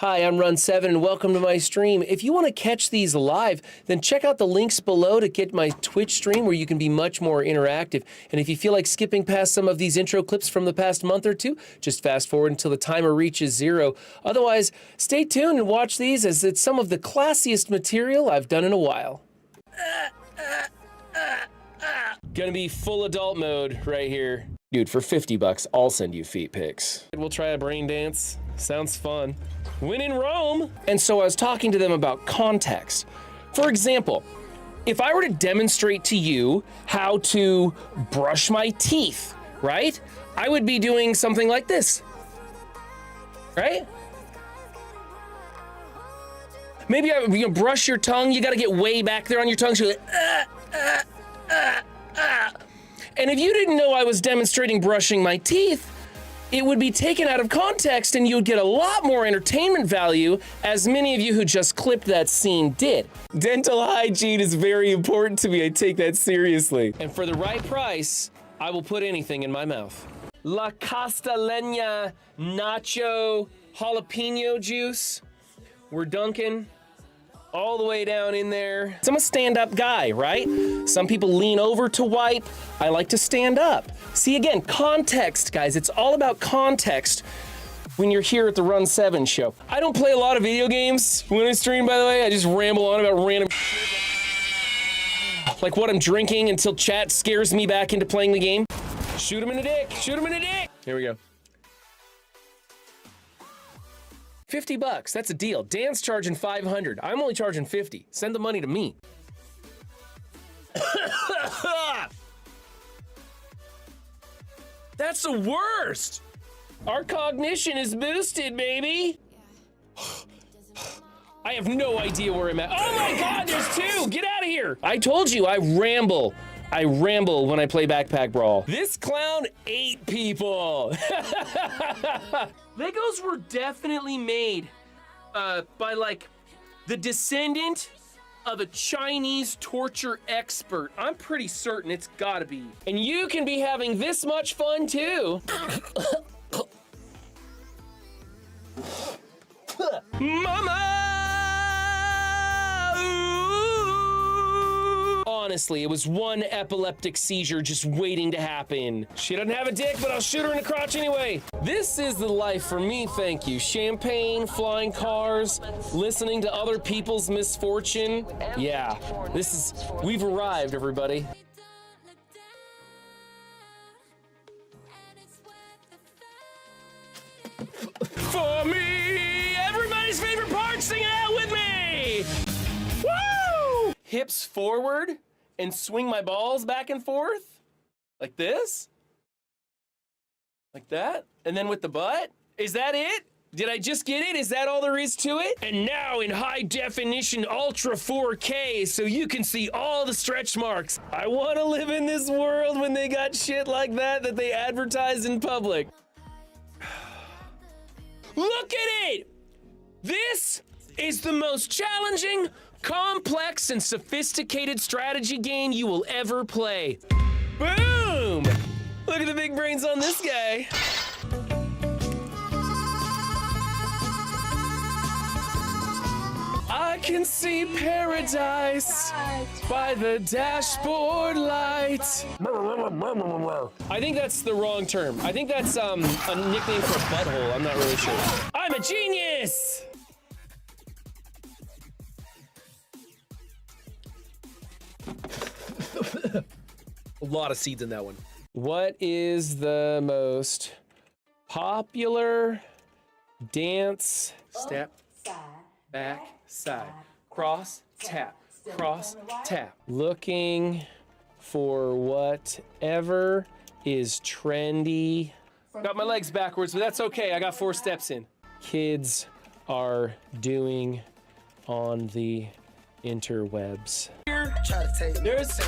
Hi, I'm Run7 and welcome to my stream. If you want to catch these live, then check out the links below to get my Twitch stream where you can be much more interactive. And if you feel like skipping past some of these intro clips from the past month or two, just fast forward until the timer reaches 0. Otherwise, stay tuned and watch these as it's some of the classiest material I've done in a while. Gonna be full adult mode right here. Dude, for 50 bucks, I'll send you feet pics. We'll try a brain dance. Sounds fun. When in Rome. And so I was talking to them about context. For example, if I were to demonstrate to you how to brush my teeth, right? I would be doing something like this, right? Maybe you brush your tongue, you gotta get way back there on your tongue, so you're like, And if you didn't know I was demonstrating brushing my teeth, it would be taken out of context and you would get a lot more entertainment value, as many of you who just clipped that scene did. Dental hygiene is very important to me. I take that seriously. And for the right price, I will put anything in my mouth. La Castellana Nacho Jalapeno Juice. We're dunking all the way down in there. So I'm a stand-up guy, right? Some people lean over to wipe. I like to stand up. See, again, context, guys. It's all about context when you're here at the Run7 show. I don't play a lot of video games when I stream, by the way. I just ramble on about random like what I'm drinking until chat scares me back into playing the game. Shoot him in the dick. Shoot him in the dick. Here we go. 50 bucks, that's a deal. Dan's charging 500. I'm only charging 50. Send the money to me. That's the worst. Our cognition is boosted, baby. I have no idea where I'm at. Oh my God, there's two. Get out of here. I told you I ramble. I ramble when I play Backpack Brawl. This clown ate people. Legos were definitely made by like the descendant of a Chinese torture expert. I'm pretty certain it's gotta be. And you can be having this much fun too. Mama! Honestly, it was one epileptic seizure just waiting to happen. She doesn't have a dick, but I'll shoot her in the crotch anyway. This is the life for me, thank you. Champagne, flying cars, listening to other people's misfortune. Yeah, we've arrived, everybody. For me, everybody's favorite part, sing it out with me. Woo! Hips forward and swing my balls back and forth like this, like that, and then with the butt. Is that it? Did I just get it? Is that all there is to it? And now in high definition ultra 4K so you can see all the stretch marks. I want to live in this world when they got shit like that they advertise in public. Look at it! This is the most challenging, complex, and sophisticated strategy game you will ever play. Boom! Look at the big brains on this guy. I can see paradise by the dashboard light. I think that's the wrong term. I think that's a nickname for a butthole. I'm not really sure. I'm a genius! A lot of seeds in that one. What is the most popular dance step? Back, side, cross, tap, cross, tap. Looking for whatever is trendy. Got my legs backwards, but that's okay. I got 4 steps in. Kids are doing on the interwebs. There's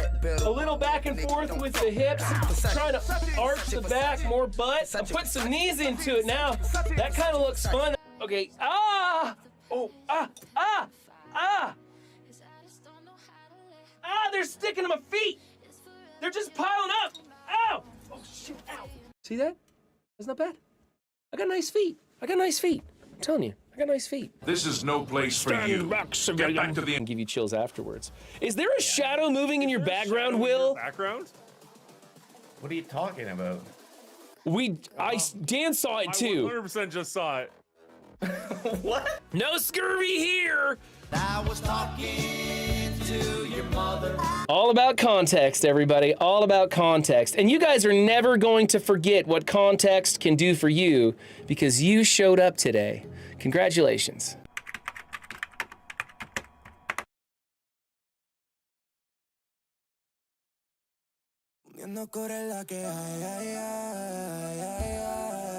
a little back and forth with the hips, trying to arch the back, more butt. I put some knees into it now. That kind of looks fun. Okay, ah! Oh, they're sticking to my feet. They're just piling up. Ow! Oh, shit, ow. See that? That's not bad. I got nice feet. I'm telling you. I got nice feet. This is no place for you. Get back to the... And give you chills afterwards. Is there a shadow moving in your background, Will? Background? What are you talking about? Dan saw it too. I 100% just saw it. What? No scurvy here. I was talking to your mother. All about context, everybody. All about context. And you guys are never going to forget what context can do for you because you showed up today. Congratulations.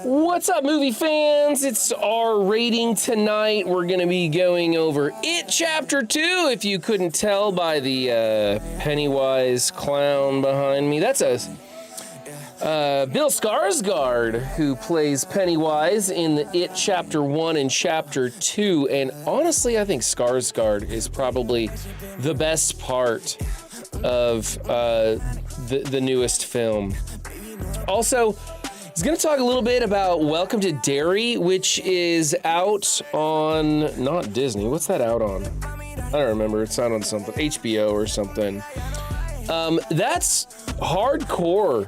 What's up, movie fans? It's our rating tonight. We're gonna be going over It Chapter 2, if you couldn't tell by the Pennywise clown behind me. That's a Bill Skarsgård, who plays Pennywise in the It Chapter 1 and Chapter 2. And honestly, I think Skarsgård is probably the best part of the newest film. Also, I was going to talk a little bit about Welcome to Derry, which is out on, not Disney, what's that out on? I don't remember, it's out on something, HBO or something. That's hardcore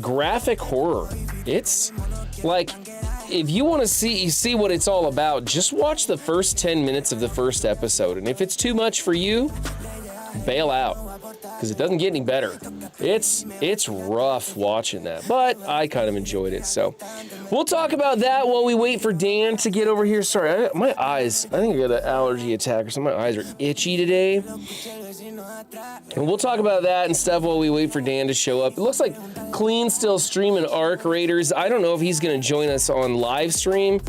graphic horror. It's like, if you want to see what it's all about, just watch the first 10 minutes of the first episode. And if it's too much for you, bail out, because it doesn't get any better. It's rough watching that, but I kind of enjoyed it. So we'll talk about that while we wait for Dan to get over here. Sorry, my eyes, I think I got an allergy attack or something. My eyes are itchy today. And we'll talk about that and stuff while we wait for Dan to show up. It looks like Clean's still streaming Arc Raiders. I don't know if he's going to join us on live stream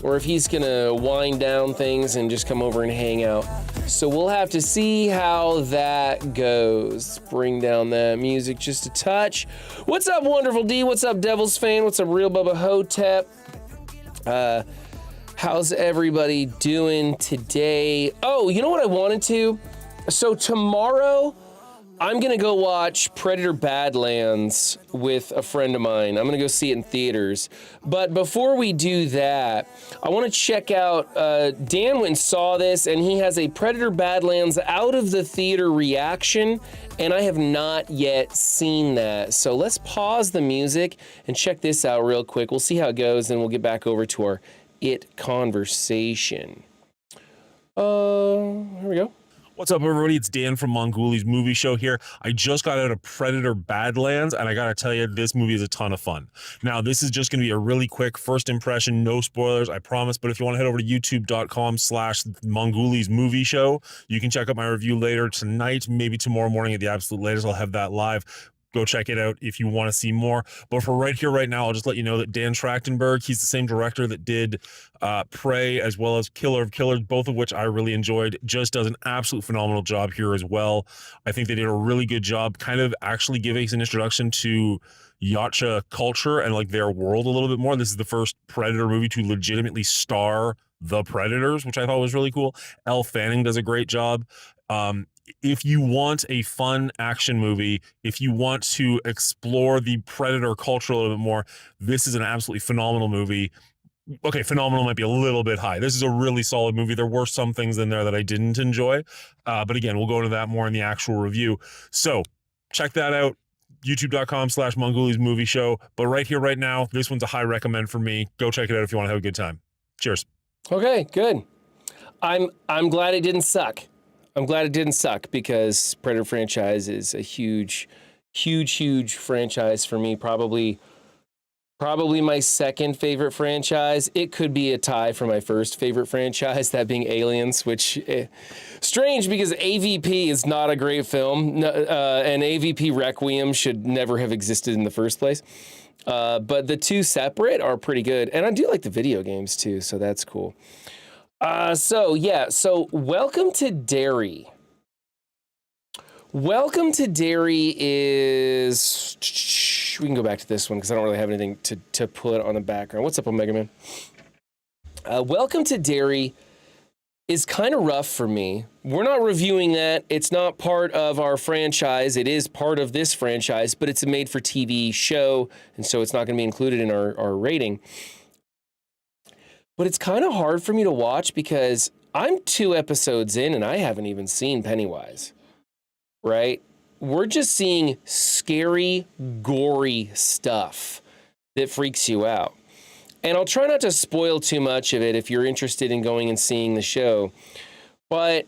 or if he's going to wind down things and just come over and hang out. So we'll have to see how that goes. Bring down that music just a touch. What's up, Wonderful D? What's up, Devil's Fan? What's up, Real Bubba Hotep? How's everybody doing today? Oh, you know what I wanted to? So tomorrow, I'm gonna go watch Predator Badlands with a friend of mine. I'm gonna go see it in theaters. But before we do that, I wanna check out, Dan went and saw this, and he has a Predator Badlands out of the theater reaction, and I have not yet seen that. So let's pause the music and check this out real quick. We'll see how it goes, and we'll get back over to our It conversation. Here we go. What's up, everybody? It's Dan from Mongoli's Movie Show here. I just got out of Predator Badlands, and I gotta tell you, this movie is a ton of fun. Now, this is just gonna be a really quick first impression, no spoilers, I promise, but if you wanna head over to youtube.com/Mongoli's Movie Show, you can check out my review later tonight, maybe tomorrow morning at the absolute latest. I'll have that live. Go check it out if you want to see more. But for right here, right now, I'll just let you know that Dan Trachtenberg, he's the same director that did Prey as well as Killer of Killers, both of which I really enjoyed, just does an absolute phenomenal job here as well. I think they did a really good job kind of actually giving us an introduction to Yautja culture and like their world a little bit more. This is the first Predator movie to legitimately star the Predators, which I thought was really cool. Elle Fanning does a great job. If you want a fun action movie, if you want to explore the Predator culture a little bit more, this is an absolutely phenomenal movie. Okay, phenomenal might be a little bit high. This is a really solid movie. There were some things in there that I didn't enjoy, but again, we'll go into that more in the actual review. So check that out, youtube.com/Mongoli's Movie Show. But right here, right now, this one's a high recommend for me. Go check it out if you want to have a good time. Cheers. Okay, good. I'm glad it didn't suck. I'm glad it didn't suck because Predator franchise is a huge franchise for me. Probably my second favorite franchise. It could be a tie for my first favorite franchise, that being Aliens, which strange because AVP is not a great film. And AVP Requiem should never have existed in the first place. But the two separate are pretty good. And I do like the video games too, so that's cool. So Welcome to Derry. Welcome to Derry is... We can go back to this one because I don't really have anything to put on the background. What's up, Omega Man? Welcome to Derry is kind of rough for me. We're not reviewing that. It's not part of our franchise. It is part of this franchise, but it's a made-for-TV show, and so it's not going to be included in our rating. but it's kind of hard for me to watch because I'm 2 episodes in and I haven't even seen Pennywise, right? We're just seeing scary, gory stuff that freaks you out. And I'll try not to spoil too much of it if you're interested in going and seeing the show, but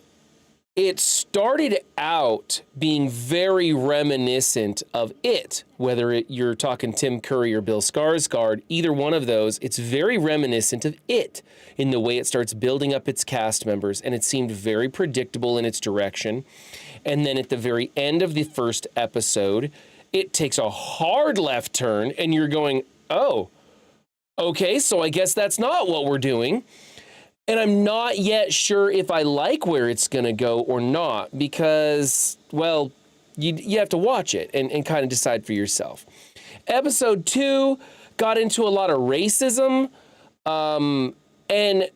it started out being very reminiscent of It, whether you're talking Tim Curry or Bill Skarsgård, either one of those, it's very reminiscent of It in the way it starts building up its cast members, and it seemed very predictable in its direction. And then at the very end of the first episode, it takes a hard left turn, and you're going, oh, okay, so I guess that's not what we're doing. And I'm not yet sure if I like where it's going to go or not because, well, you have to watch it and kind of decide for yourself. Episode 2 got into a lot of racism, and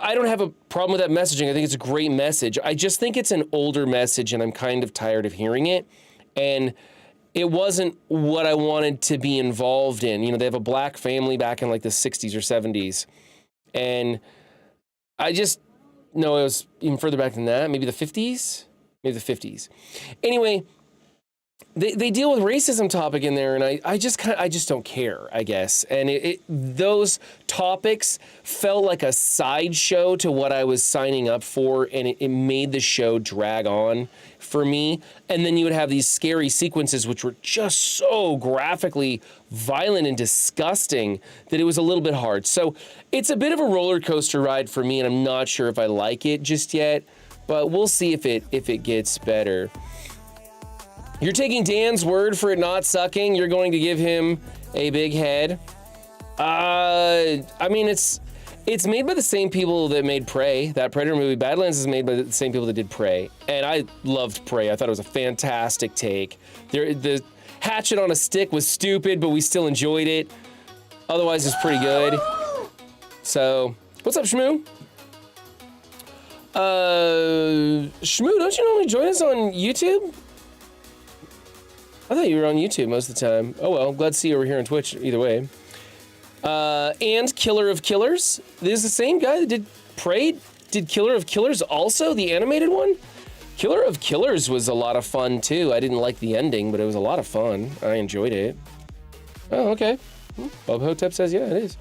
I don't have a problem with that messaging. I think it's a great message. I just think it's an older message, and I'm kind of tired of hearing it. And it wasn't what I wanted to be involved in. You know, they have a black family back in like the 60s or 70s, and I just, no, it was even further back than that, maybe the 50s? Maybe the 50s. Anyway, they deal with racism topic in there, and I just don't care, I guess. And those topics felt like a sideshow to what I was signing up for, and it made the show drag on for me. And then you would have these scary sequences, which were just so graphically violent and disgusting that it was a little bit hard. So it's a bit of a roller coaster ride for me, and I'm not sure if I like it just yet, but we'll see if it gets better. You're taking Dan's word for it not sucking. You're going to give him a big head. I mean, it's made by the same people that made Prey. That Predator movie, Badlands, is made by the same people that did Prey. And I loved Prey. I thought it was a fantastic take. The hatchet on a stick was stupid, but we still enjoyed it. Otherwise, it's pretty good. So, what's up, Shmoo? Shmoo, don't you normally join us on YouTube? I thought you were on YouTube most of the time. Oh well, glad to see you over here on Twitch either way. And Killer of Killers. This is the same guy that did Prey, did Killer of Killers also, the animated one? Killer of Killers was a lot of fun too. I didn't like the ending, but it was a lot of fun. I enjoyed it. Oh, okay. Bob Hotep says, yeah, it is.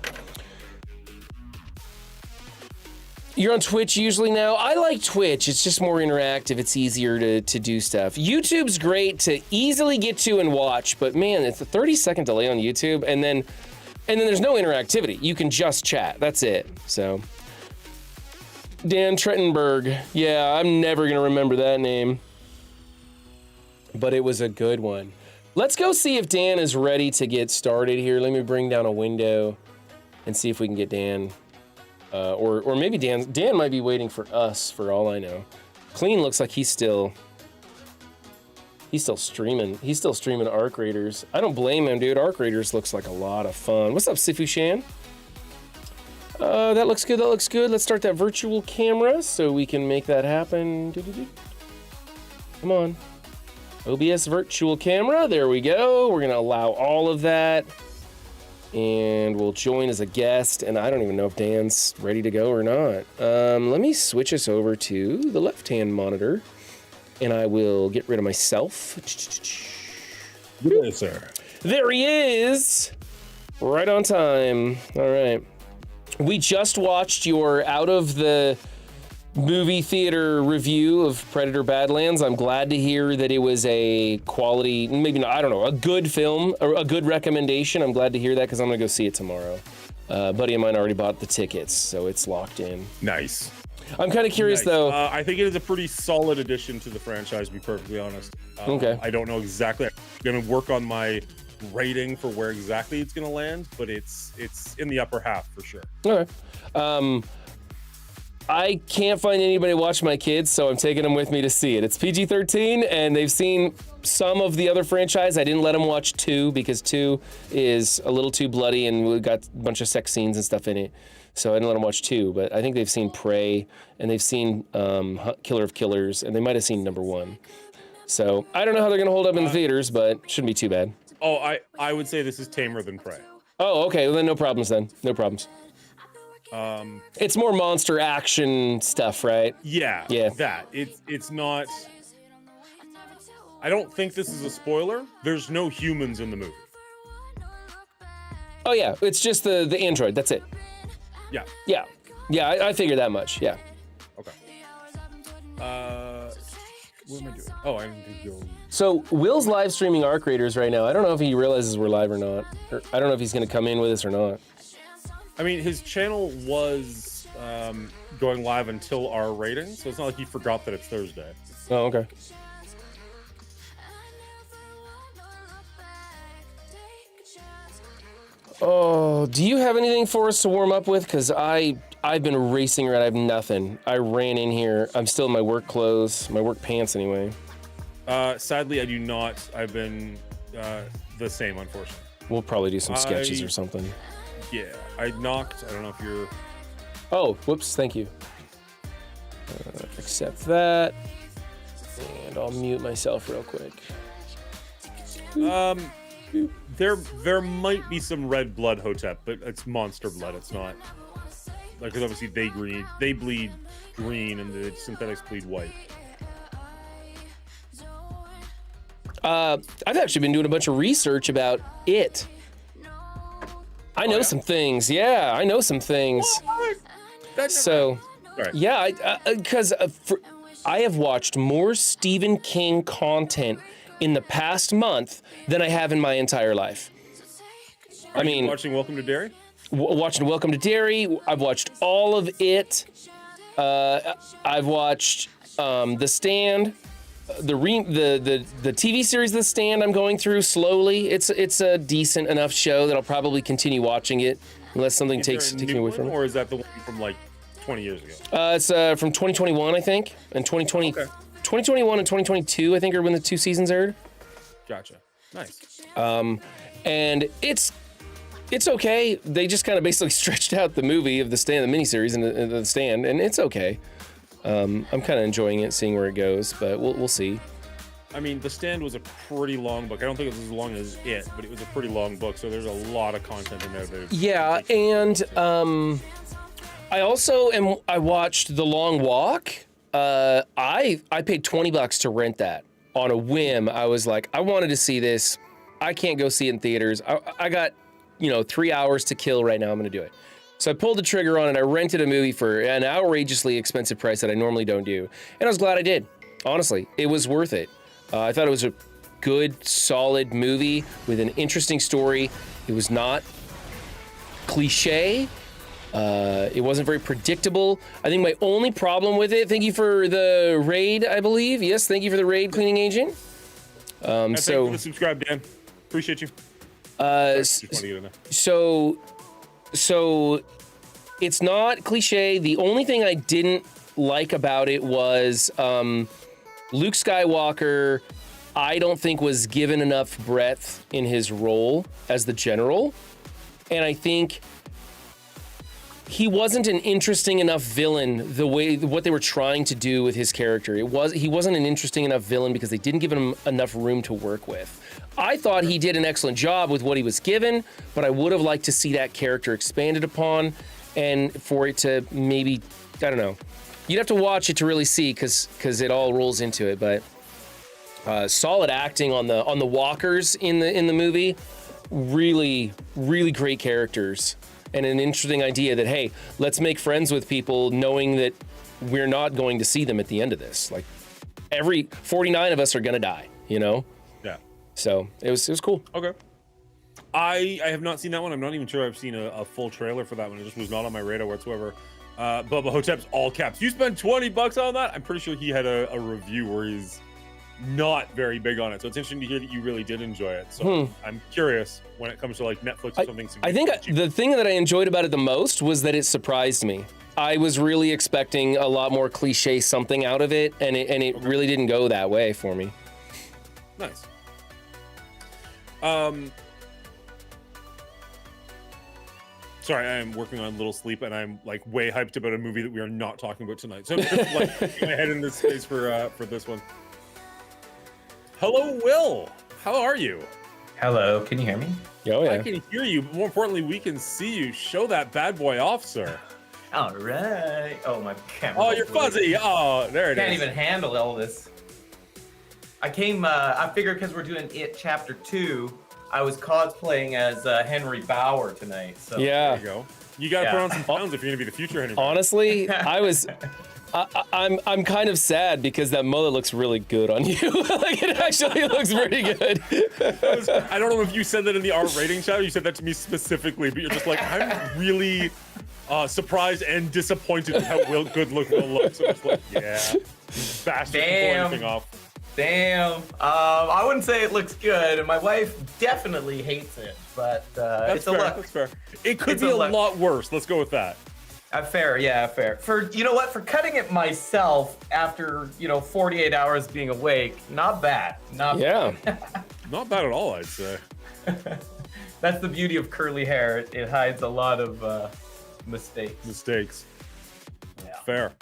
You're on Twitch usually now? I like Twitch. It's just more interactive. It's easier to do stuff. YouTube's great to easily get to and watch, but man, it's a 30-second delay on YouTube, and then there's no interactivity. You can just chat. That's it. So, Dan Trettenberg. Yeah, I'm never gonna remember that name, but it was a good one. Let's go see if Dan is ready to get started here. Let me bring down a window and see if we can get Dan. Or maybe Dan might be waiting for us, for all I know. Clean looks like he's still streaming. He's still streaming Arc Raiders. I don't blame him, dude. Arc Raiders looks like a lot of fun. What's up, Sifu Shan? That looks good. That looks good. Let's start that virtual camera so we can make that happen. Come on. OBS virtual camera. There we go. We're gonna allow all of that. And we'll join as a guest, and I don't even know if Dan's ready to go or not. Let me switch us over to the left-hand monitor, and I will get rid of myself. Good, sir. There he is! Right on time. All right. We just watched your out of the movie theater review of Predator Badlands. I'm glad to hear that it was a quality, maybe not, I don't know, a good film, or a good recommendation. I'm glad to hear that because I'm gonna go see it tomorrow. A buddy of mine already bought the tickets, so it's locked in. Nice. I'm kind of curious though. I think it is a pretty solid addition to the franchise, to be perfectly honest. Okay. I don't know exactly. I'm gonna work on my rating for where exactly it's gonna land, but it's in the upper half for sure. Okay. I can't find anybody to watch my kids, so I'm taking them with me to see it. It's PG-13, and they've seen some of the other franchise. I didn't let them watch 2 because 2 is a little too bloody, and we got a bunch of sex scenes and stuff in it. So I didn't let them watch 2, but I think they've seen Prey, and they've seen Killer of Killers, and they might have seen number 1. So I don't know how they're gonna hold up in the theaters, but shouldn't be too bad. Oh, I would say this is tamer than Prey. Oh, okay, well then no problems then. No problems. It's more monster action stuff, right? Yeah, Yeah. that. It's not... I don't think this is a spoiler. There's no humans in the movie. Oh yeah, it's just the android. That's it. Yeah. Yeah, yeah. I figured that much. Yeah. Okay. What am I doing? Oh, I'm going. So Will's live streaming Arc Raiders right now. I don't know if he realizes we're live or not. Or I don't know if he's gonna come in with us or not. I mean, his channel was going live until our rating, so it's not like he forgot that it's Thursday. Oh, okay. Oh, do you have anything for us to warm up with? Because I've been racing around. I have nothing. I ran in here. I'm still in my work clothes, my work pants anyway. Sadly, I do not. I've been the same, unfortunately. We'll probably do some sketches or something. Yeah, I knocked. I don't know if you're... Oh, whoops, thank you. Accept that. And I'll mute myself real quick. There might be some red blood Hotep, but it's monster blood. It's not... Like, because obviously they bleed green and the synthetics bleed white. I've actually been doing a bunch of research about it. I know some things. Yeah, I know some things. So, yeah, because I have watched more Stephen King content in the past month than I have in my entire life. Are you watching Welcome to Derry? Watching Welcome to Derry. I've watched all of it. I've watched The Stand. The TV series The Stand I'm going through slowly. It's a decent enough show that I'll probably continue watching it unless something takes me away from it. Or is that the one from like 20 years ago? It's from 2021, I think, and 2021 and 2022, I think, are when the 2 seasons aired. Gotcha. Nice. And it's okay. They just kind of basically stretched out the movie of The Stand, the miniseries, and the Stand, and it's okay. I'm kind of enjoying it, seeing where it goes, but we'll see. I mean, The Stand was a pretty long book. I don't think it was as long as it, but it was a pretty long book, so there's a lot of content in there. Yeah, and I also I watched The Long Walk. I paid $20 to rent that on a whim. I was like, I wanted to see this. I can't go see it in theaters. I got 3 hours to kill right now. I'm gonna do it. So I pulled the trigger on it. I rented a movie for an outrageously expensive price that I normally don't do. And I was glad I did. Honestly, it was worth it. I thought it was a good, solid movie with an interesting story. It was not cliche. It wasn't very predictable. I think my only problem with it, thank you for the raid, I believe. Yes, thank you for the raid, Cleaning Agent. Thank you for the subscribe, Dan. Appreciate you. So it's not cliche. The only thing I didn't like about it was Luke Skywalker, I don't think was given enough breadth in his role as the general. And I think he wasn't an interesting enough villain what they were trying to do with his character. He wasn't an interesting enough villain because they didn't give him enough room to work with. I thought he did an excellent job with what he was given, but I would have liked to see that character expanded upon and for it to maybe, I don't know. You'd have to watch it to really see because it all rolls into it, but solid acting on the walkers in the movie. Really, really great characters. And an interesting idea that, hey, let's make friends with people knowing that we're not going to see them at the end of this. Like, every 49 of us are gonna die, Yeah. So it was cool. Okay. I have not seen that one. I'm not even sure I've seen a full trailer for that one. It just was not on my radar whatsoever. Bubba Hotep's all caps. You spent $20 on that? I'm pretty sure he had a review where he's not very big on it. So it's interesting to hear that you really did enjoy it. So I'm curious when it comes to like Netflix or something. I think the thing that I enjoyed about it the most was that it surprised me. I was really expecting a lot more cliche something out of it, and it really didn't go that way for me. Nice. Sorry, I am working on Little Sleep, and I'm like way hyped about a movie that we are not talking about tonight. So I'm just like my head in this space for this one. Hello, Will. How are you? Hello, can you hear me? Oh yeah. I can hear you, but more importantly, we can see you. Show that bad boy off, sir. All right. Oh, my camera. Oh, you're fuzzy. Oh, there it Can't is. even handle all this. I figured because we're doing It Chapter 2, I was cosplaying as Henry Bauer tonight. So Yeah. There you go. You got to put on some pounds if you're going to be the future Henry. Honestly, I'm kind of sad because that mullet looks really good on you. Like, it actually looks pretty good. I don't know if you said that in the R rating chat or you said that to me specifically, but you're just like, I'm really surprised and disappointed with how good Will looks. So it's like, yeah, bastard can pull anything off. Damn. I wouldn't say it looks good, and my wife definitely hates it, but it's a look. That's fair. It could be a lot worse. Let's go with that. Fair, yeah, fair. You know what? For cutting it myself after 48 hours being awake, not bad. Not bad. Not bad at all, I'd say. That's the beauty of curly hair. It hides a lot of mistakes. Yeah. Fair.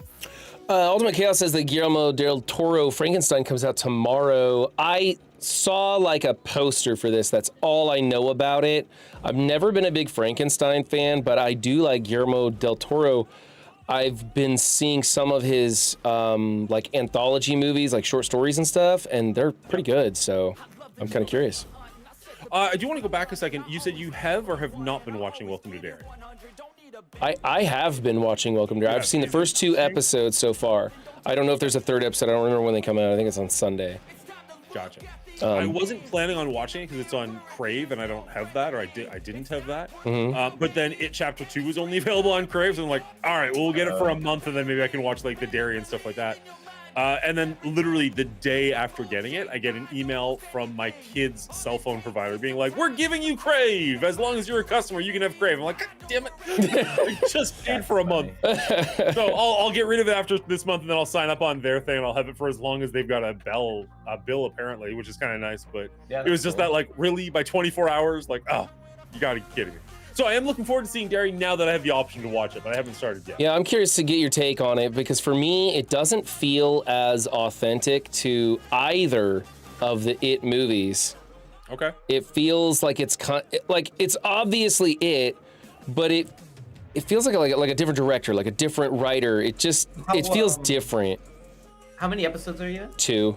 Ultimate Chaos says that Guillermo del Toro Frankenstein comes out tomorrow. I saw like a poster for this. That's all I know about it. I've never been a big Frankenstein fan, but I do like Guillermo del Toro. I've been seeing some of his like anthology movies, like short stories and stuff, and they're pretty good. So I'm kind of curious. I do want to go back a second. You said you have or have not been watching Welcome to Derry. I have been watching Welcome to Derry. I've seen the first 2 episodes so far. I don't know if there's a 3rd episode. I don't remember when they come out. I think it's on Sunday. Gotcha. I wasn't planning on watching it because it's on Crave and I don't have that, or I didn't have that. But then It Chapter 2 was only available on Crave, so I'm like, all right, we'll get it for a month and then maybe I can watch like the Derry and stuff like that. And then literally the day after getting it, I get an email from my kid's cell phone provider being like, we're giving you Crave. As long as you're a customer, you can have Crave. I'm like, God damn it. I just paid for a month. So I'll get rid of it after this month and then I'll sign up on their thing and I'll have it for as long as they've got a bill apparently, which is kind of nice. But it was just that like, really by 24 hours, like, oh, you gotta be kidding me. So I am looking forward to seeing Derry now that I have the option to watch it, but I haven't started yet. Yeah, I'm curious to get your take on it because for me, it doesn't feel as authentic to either of the It movies. Okay. It feels like it's obviously It, but it feels like a different director, like a different writer. It feels different. How many episodes are you in? 2.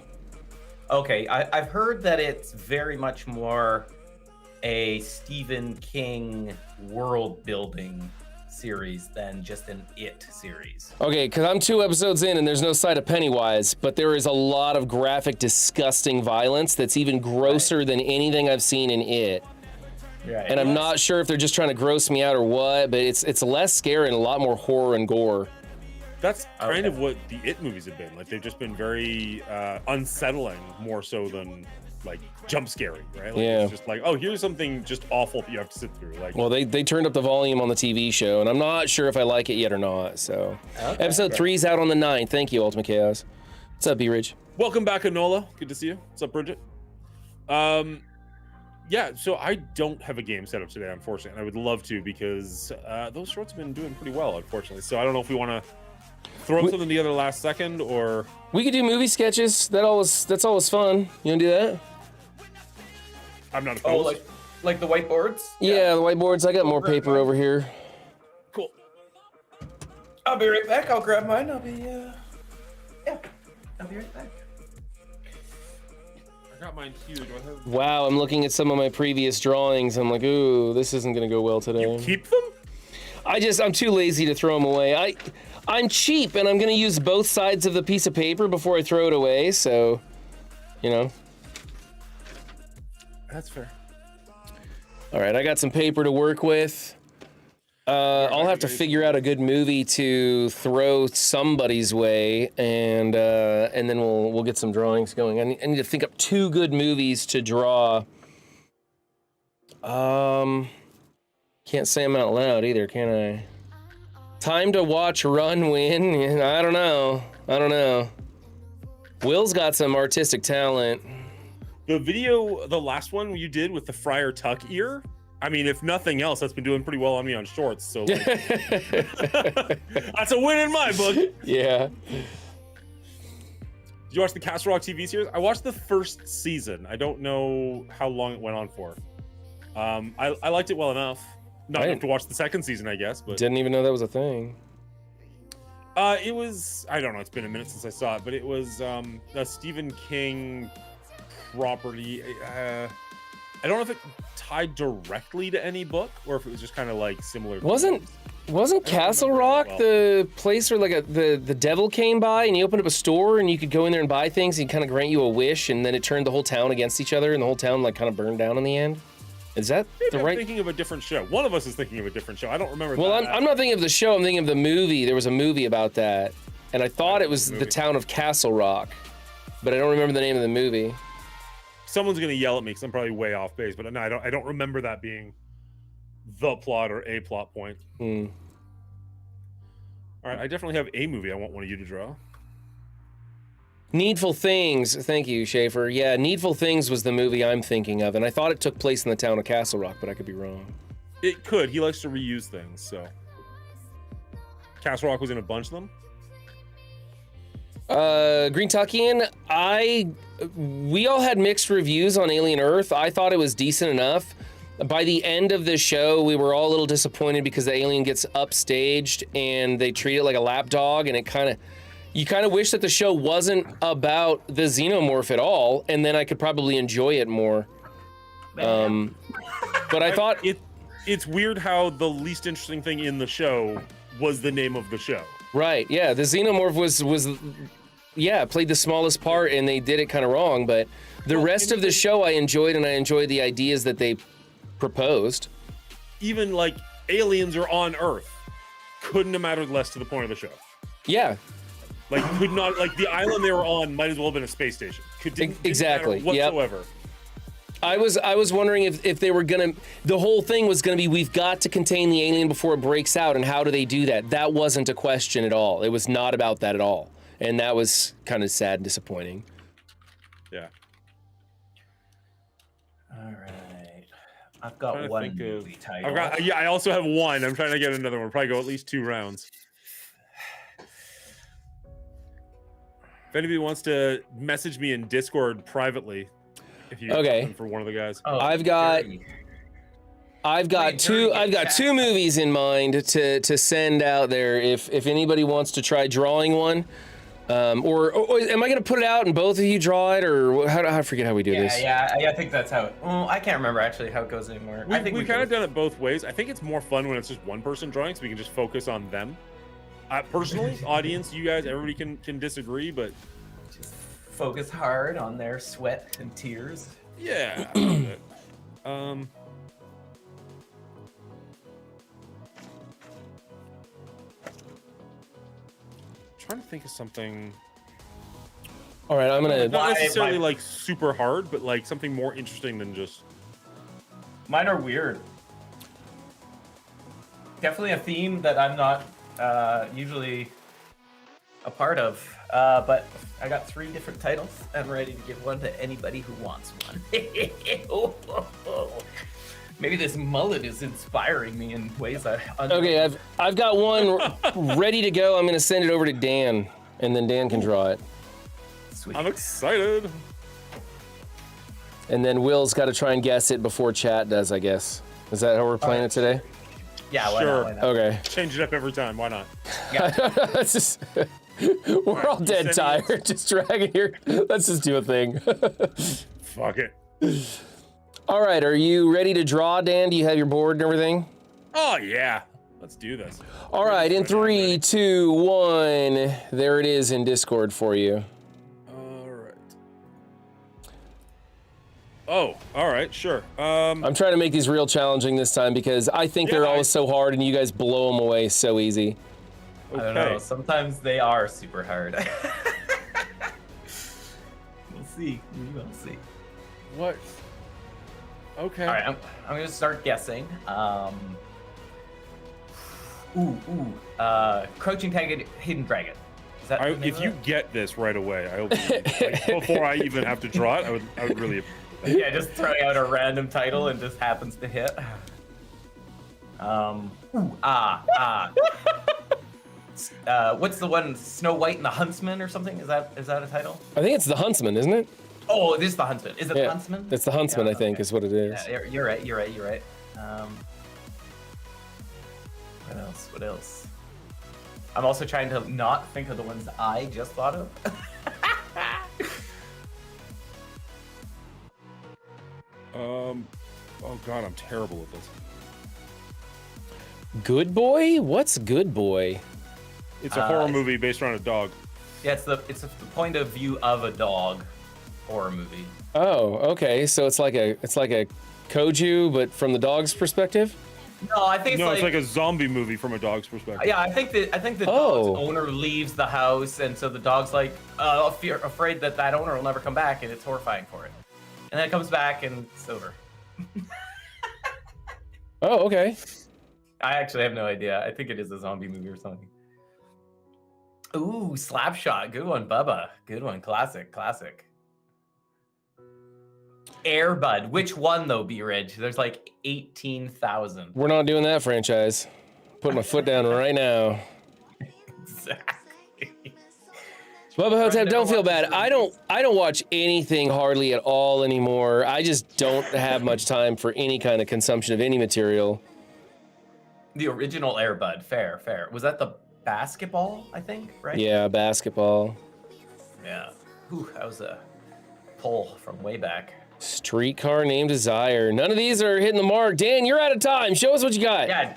Okay, I've heard that it's very much more a Stephen King world building series than just an It series. Okay, because I'm 2 episodes in and there's no sight of Pennywise, but there is a lot of graphic, disgusting violence that's even grosser than anything I've seen in It. Right. And I'm not sure if they're just trying to gross me out or what, but it's less scary and a lot more horror and gore. That's kind of what the It movies have been. Like they've just been very unsettling, more so than like jump scary, right? Like, yeah. It's just like, oh, here's something just awful that you have to sit through. Like, well, they turned up the volume on the TV show, and I'm not sure if I like it yet or not. So, episode 3's out on the 9th. Thank you, Ultimate Chaos. What's up, B-Ridge? welcome back, Anola. Good to see you. What's up, Bridget? Yeah, so I don't have a game set up today, unfortunately, and I would love to because those shorts have been doing pretty well, unfortunately. So I don't know if we want to throw something together last second or we could do movie sketches. That's always fun. You wanna do that? I'm not opposed. Oh, like the whiteboards? Yeah, the whiteboards. I got more paper over here. Cool. I'll be right back. I'll grab mine. I'll be right back. I got mine here. Do I have... Wow, I'm looking at some of my previous drawings. I'm like, ooh, this isn't gonna go well today. You keep them? I'm too lazy to throw them away. I'm cheap, and I'm gonna use both sides of the piece of paper before I throw it away. So, you know. That's fair. All right, I got some paper to work with. I'll have to figure out a good movie to throw somebody's way, and then we'll get some drawings going. I need to think up 2 good movies to draw. Can't say them out loud either, can I? Time to watch, run, win. I don't know. Will's got some artistic talent. The video, the last one you did with the Friar Tuck ear, I mean, if nothing else, that's been doing pretty well on me on shorts. So like, that's a win in my book. Yeah. Did you watch the Castle Rock TV series? I watched the first season. I don't know how long it went on for. I liked it well enough. Not enough to watch the second season, I guess. But didn't even know that was a thing. It was, I don't know, it's been a minute since I saw it, but it was a Stephen King property. I don't know if it tied directly to any book or if it was just kind of like similar. Wasn't Castle Rock the place where like the devil came by and he opened up a store and you could go in there and buy things and he'd kind of grant you a wish and then it turned the whole town against each other and the whole town like kind of burned down in the end? Is that Maybe the I'm right? thinking of a different show. One of us is thinking of a different show. I don't remember. Well, I'm not thinking of the show. I'm thinking of the movie. There was a movie about that, and I thought it was the town of Castle Rock, but I don't remember the name of the movie. Someone's gonna yell at me because I'm probably way off base, but no, I don't remember that being the plot or a plot point. Hmm. All right, I definitely have a movie I want one of you to draw. Needful Things. Thank you, Schaefer. Yeah, Needful Things was the movie I'm thinking of, and I thought it took place in the town of Castle Rock, but I could be wrong. It could. He likes to reuse things, so. Castle Rock was in a bunch of them. Green Tuckian, we all had mixed reviews on Alien Earth. I thought it was decent enough. By the end of the show, we were all a little disappointed because the alien gets upstaged and they treat it like a lapdog, and you kind of wish that the show wasn't about the xenomorph at all, and then I could probably enjoy it more. But I thought it's weird how the least interesting thing in the show was the name of the show. Right, yeah, the xenomorph was played the smallest part, and they did it kind of wrong, but the rest of the show I enjoyed, and I enjoyed the ideas that they proposed. Even like aliens are on Earth couldn't have mattered less to the point of the show. Yeah. Like could not, like the island they were on might as well have been a space station. Didn't Exactly. matter whatsoever. Yep. I was wondering if they were gonna, the whole thing was gonna be, we've got to contain the alien before it breaks out, and how do they do that? That wasn't a question at all. It was not about that at all. And that was kind of sad and disappointing. Yeah. All right. I've got one movie title. I also have one. I'm trying to get another one. Probably go at least 2 rounds. If anybody wants to message me in Discord privately, if you okay for one of the guys. Oh, I've got two movies in mind to send out there. If anybody wants to try drawing one, or am I gonna put it out and both of you draw it, or how I forget how we do this? Yeah, I think that's how it. I can't remember actually how it goes anymore. I think we've kind of done it both ways. I think it's more fun when it's just one person drawing, so we can just focus on them. Personally, audience, you guys, everybody can disagree, but just focus hard on their sweat and tears. Yeah. Trying to think of something. All right, I'm gonna not necessarily like super hard, but like something more interesting than just. Mine are weird. Definitely a theme that I'm not usually a part of, but I got 3 different titles. I'm ready to give one to anybody who wants one. Maybe this mullet is inspiring me in ways I. Okay, I've got one ready to go. I'm gonna send it over to Dan, and then Dan can draw it. Sweet. I'm excited. And then Will's got to try and guess it before chat does, I guess. Is that how we're playing it today? Yeah, sure. Why not? Okay. Change it up every time. Why not? Yeah. We're all dead tired, just dragging here. Let's just do a thing. Fuck it. All right, are you ready to draw, Dan? Do you have your board and everything? Oh yeah, let's do this. All right, in 3, 2, 1. There it is in Discord for you. All right. Oh, all right, sure. I'm trying to make these real challenging this time because I think they're always so hard and you guys blow them away so easy. Okay. I don't know. Sometimes they are super hard. We'll see. We will see. What? Okay. All right, I'm gonna start guessing. Crouching Tiger, Hidden Dragon. Is that if you get this right away, I'll be like, before I even have to draw it. I would really. Yeah, just throwing out a random title and just happens to hit. What's the one? Snow White and the Huntsman or something? Is that a title? I think it's the Huntsman, isn't it? Oh, it is the Huntsman. Is it the Huntsman? It's the Huntsman, I think, is what it is. Yeah, you're right. What else? I'm also trying to not think of the ones I just thought of. Oh god, I'm terrible at this. Good Boy? What's Good Boy? It's a horror movie based around a dog. Yeah, it's the point of view of a dog horror movie. Oh, okay. So it's like a Koju, but from the dog's perspective. No, I think It's like a zombie movie from a dog's perspective. Yeah, I think the dog's owner leaves the house, and so the dog's like afraid that owner will never come back, and it's horrifying for it. And then it comes back, and it's over. Oh, okay. I actually have no idea. I think it is a zombie movie or something. Ooh, Slapshot. Good one, Bubba. Good one. Classic. Air Bud. Which one, though, B-Ridge? There's like 18,000. We're not doing that franchise. Putting my foot down right now. Exactly. Bubba Hotep, don't feel bad. I don't watch anything hardly at all anymore. I just don't have much time for any kind of consumption of any material. The original Air Bud. Fair. Was that the basketball, I think, right? Yeah, basketball. Yeah. Whew, that was a pull from way back. Streetcar Named Desire. None of these are hitting the mark. Dan, you're out of time. Show us what you got. Yeah,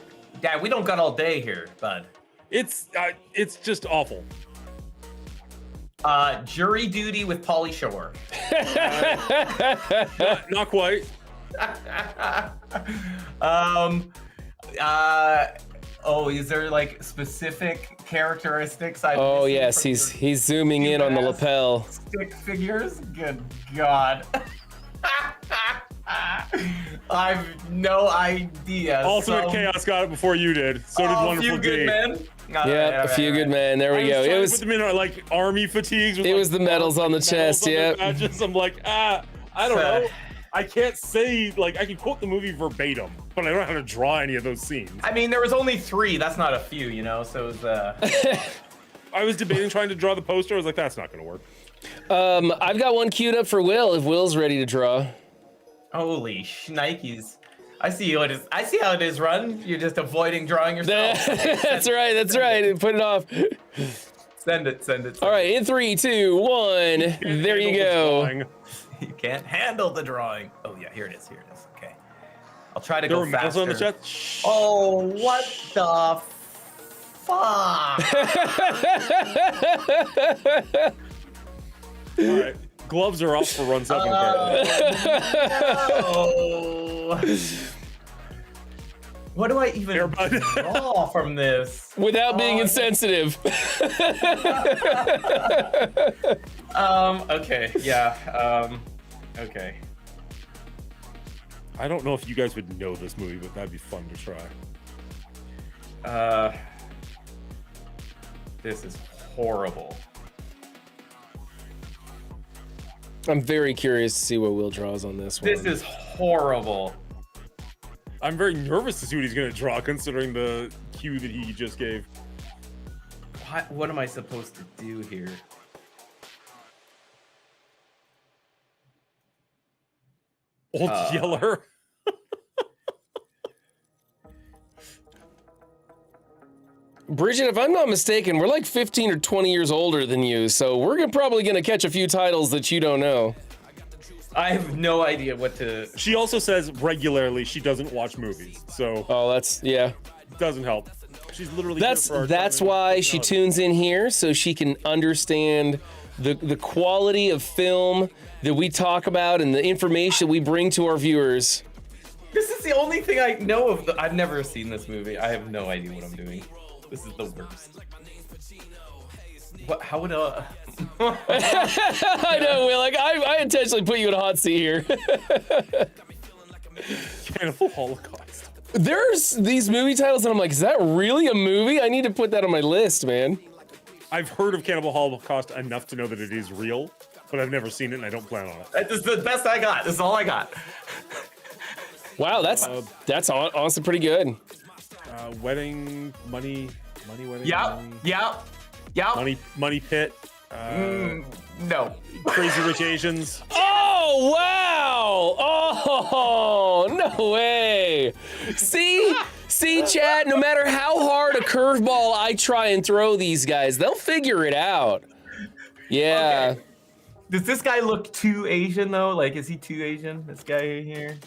we don't got all day here, bud. It's just awful. Jury Duty with Pauly Shore. Not quite. Is there like specific characteristics? Oh yes, he's zooming in on the lapel. Stick figures. Good God. I've no idea. Ultimate Chaos got it before you did. So did Wonderful D. Good Men. Yep, a few good men. There we go. It was put them in like army fatigues. It was the medals on the chest. Yeah. I'm like, I don't know. I can't say, like, I can quote the movie verbatim, but I don't know how to draw any of those scenes. I mean, there was only 3. That's not a few, you know? So it was, I was debating trying to draw the poster. I was like, that's not going to work. I've got one queued up for Will, if Will's ready to draw. Holy shnikes. I see how it is, Run. You're just avoiding drawing yourself. That's right. Put it off. Send it. All right, in 3, 2, 1. There you go. You can't handle the drawing. Oh yeah, here it is. Okay. I'll try to go There were medals faster. on the chat. Oh, what the fuck? All right. Gloves are off for run second. No. What do I even draw from this? Without being insensitive. Okay, yeah. Okay. I don't know if you guys would know this movie, but that'd be fun to try. This is horrible. I'm very curious to see what Will draws on this one. This is horrible. I'm very nervous to see what he's going to draw, considering the cue that he just gave. What am I supposed to do here? Old Yeller. Bridget, if I'm not mistaken, we're like 15 or 20 years older than you, so we're probably going to catch a few titles that you don't know. I have no idea what to... She also says regularly she doesn't watch movies, so... Oh, yeah. Doesn't help. She's literally... That's why she tunes in here, so she can understand the quality of film that we talk about and the information we bring to our viewers. This is the only thing I know of. I've never seen this movie. I have no idea what I'm doing. This is the worst. What? How would I know, Will. Like I intentionally put you in a hot seat here. Cannibal Holocaust. There's these movie titles, and I'm like, is that really a movie? I need to put that on my list, man. I've heard of Cannibal Holocaust enough to know that it is real, but I've never seen it, and I don't plan on it. This is the best I got. This is all I got. Wow, that's honestly pretty good. Wedding wedding. Yeah. Money pit. No. Crazy Rich Asians. Oh wow! Oh no way! See, See, Chad, no matter how hard a curveball I try and throw these guys, they'll figure it out. Yeah. Okay. Does this guy look too Asian though? Like, is he too Asian? This guy here?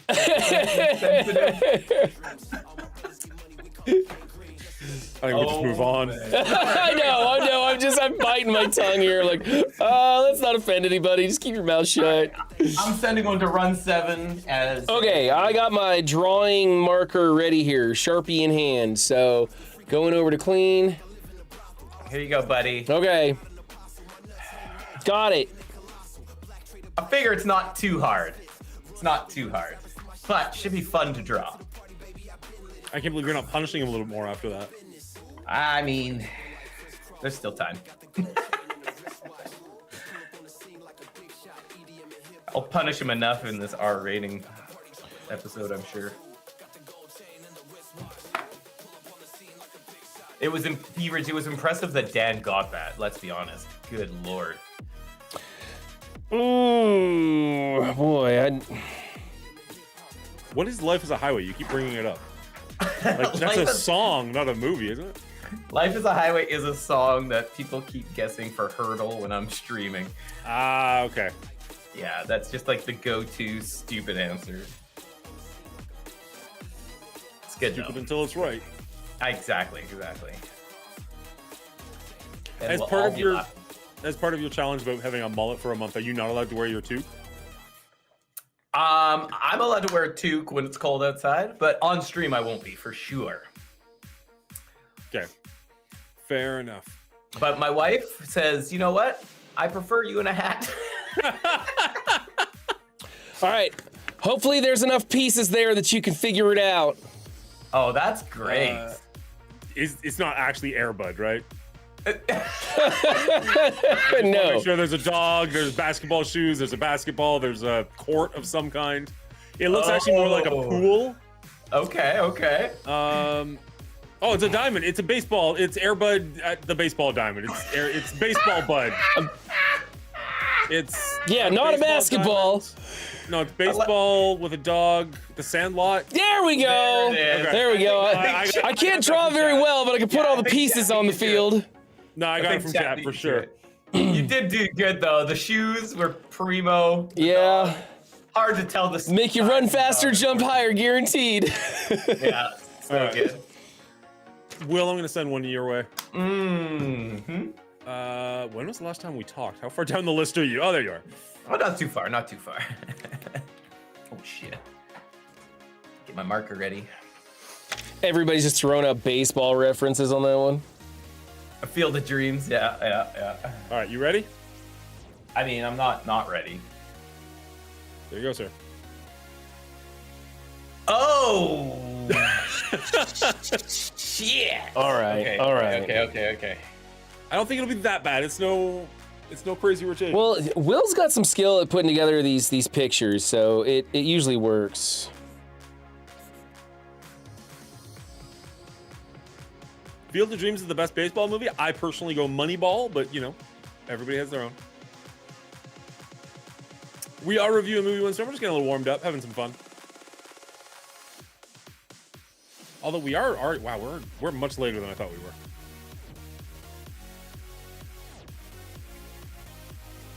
I think we'll just move on. I know. I'm biting my tongue here. Like, let's not offend anybody. Just keep your mouth shut. I'm sending one to run 7 as. Okay, I got my drawing marker ready here, Sharpie in hand. So, going over to clean. Here you go, buddy. Okay. Got it. I figure it's not too hard. It's not too hard, but should be fun to draw. I can't believe you're not punishing him a little more after that. I mean, there's still time. I'll punish him enough in this R rating episode, I'm sure. It was impressive that Dan got that, let's be honest. Good lord. Ooh, boy. What is Life is a Highway? You keep bringing it up. Like, that's a song, not a movie, isn't it? Life is a Highway is a song that people keep guessing for Hurdle when I'm streaming. Ah, okay. Yeah, that's just like the go-to stupid answer. It's good Stupid though. until it's right. Exactly. And As we'll part all of be your laughing. as part of your challenge about having a mullet for a month, are you not allowed to wear your toque? I'm allowed to wear a toque when it's cold outside, but on stream I won't be for sure. Okay. Fair enough. But my wife says, you know what? I prefer you in a hat. All right. Hopefully there's enough pieces there that you can figure it out. Oh, that's great. It's not actually Air Bud, right? No. Make sure there's a dog, there's basketball shoes, there's a basketball, there's a court of some kind. It looks actually more like a pool. Okay. Oh, it's a diamond. It's a baseball. It's Air Bud at the baseball diamond. It's baseball bud. It's not a basketball. Diamond. No, it's baseball with a dog. The Sandlot. There we go. There we go. I can't draw very well, but I can put all the pieces on the field. No, I got it from chat for sure. You did do good though. The shoes were primo. Yeah. Hard to tell the. Make you run faster, jump higher, guaranteed. Yeah, so good. Will, I'm gonna send one your way. Mm-hmm. When was the last time we talked? How far down the list are you? Oh, there you are. Oh, not too far. Oh shit. Get my marker ready. Everybody's just throwing out baseball references on that one. A Field of Dreams. Yeah. All right, you ready? I mean, I'm not ready. There you go, sir. Oh. Shit. All right. Okay. I don't think it'll be that bad. It's no crazy rotation. Well, Will's got some skill at putting together these pictures, so it usually works. Field of Dreams is the best baseball movie. I personally go Moneyball, but everybody has their own. We are reviewing movie ones, so we're just getting a little warmed up, having some fun. Although we are wow, we're much later than I thought we were.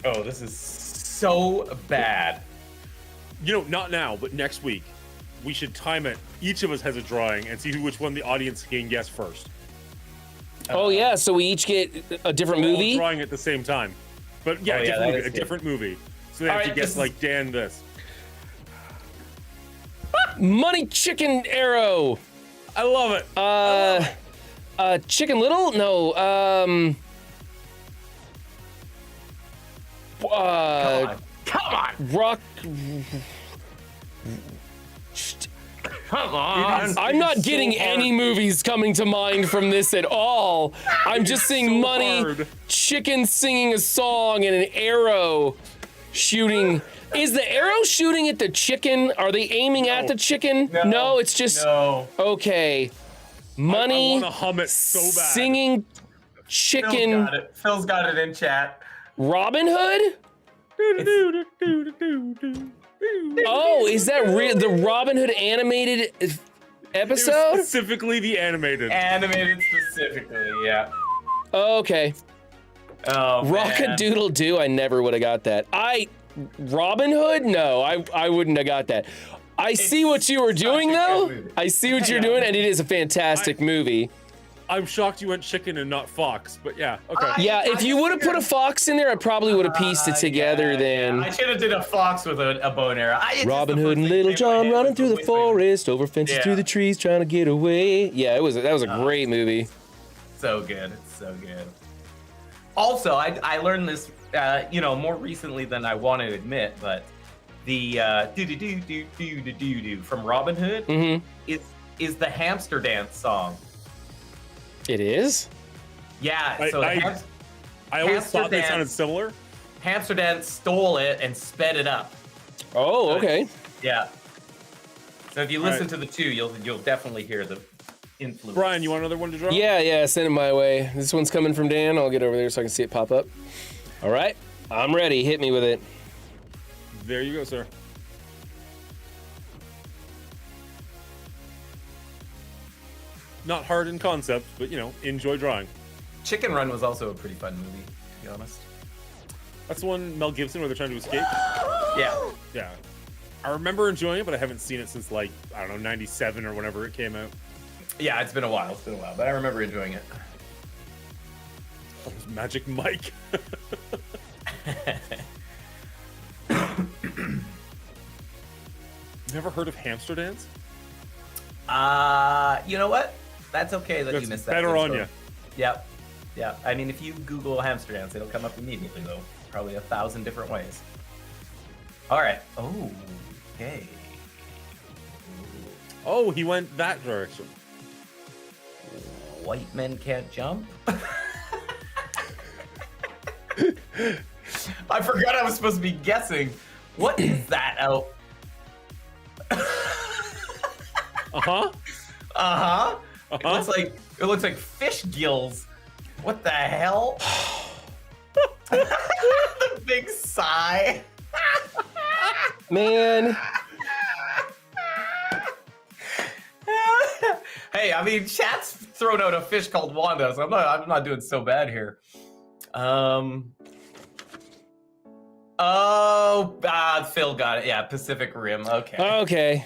Oh, this is so bad. Not now, but next week, we should time it. Each of us has a drawing and see which one the audience can guess first. Oh yeah, so we each get a different We're all movie? drawing at the same time. But yeah, a different movie. So they have to guess like Dan this. Money Chicken Arrow. I love it. Chicken Little? No. Come on. Rock. Come on. I'm not getting any movies coming to mind from this at all. I'm just seeing so money, hard. chicken singing a song, and an arrow shooting. Is the arrow shooting at the chicken? Are they aiming at the chicken? No, it's just. No. Okay. Money, I want to hum it so bad. singing chicken. Phil's got it in chat. Robin Hood? Oh, is that the Robin Hood animated episode? Specifically the animated. Animated specifically, yeah. Okay. Oh, man. Rock-a-doodle doo. I never would have got that. Robin Hood? No, I wouldn't have got that. I see what you were doing though. I see what you're doing, and it is a fantastic movie. I'm shocked you went chicken and not fox, but yeah, okay. Yeah, if you would have put a fox in there, I probably would have pieced it together then. I should have did a fox with a bow and arrow. Robin Hood and Little John running through the forest, over fences, through the trees, trying to get away. Yeah, that was a great movie. So good, it's so good. Also, I learned this, more recently than I want to admit, but the do-do-do-do-do-do-do from Robin Hood is the hamster dance song. It is? Yeah, I always thought they sounded similar. Hamster Dance stole it and sped it up. Oh, okay. Yeah. So if you listen to the two, you'll definitely hear the influence. Brian, you want another one to draw? Yeah, send it my way. This one's coming from Dan. I'll get over there so I can see it pop up. All right, I'm ready. Hit me with it. There you go, sir. Not hard in concept, but enjoy drawing. Chicken Run was also a pretty fun movie, to be honest. That's the one Mel Gibson where they're trying to escape? Yeah. Yeah. I remember enjoying it, but I haven't seen it since 97 or whenever it came out. Yeah, it's been a while, but I remember enjoying it. That was Magic Mike. Never heard of Hamster Dance? You know what? That's okay that you missed that. Better on you. Yep. Yeah. I mean, if you Google hamster dance, it'll come up immediately, though. Probably 1,000 different ways. All right. Oh, okay. Oh, he went that direction. White men can't jump? I forgot I was supposed to be guessing. What is that out? Uh-huh. Uh-huh. Uh-huh. It looks like fish gills. What the hell? The big sigh. Man. Hey, I mean, chat's thrown out a fish called Wanda, so I'm not doing so bad here. Phil got it. Yeah, Pacific Rim. Okay. Okay.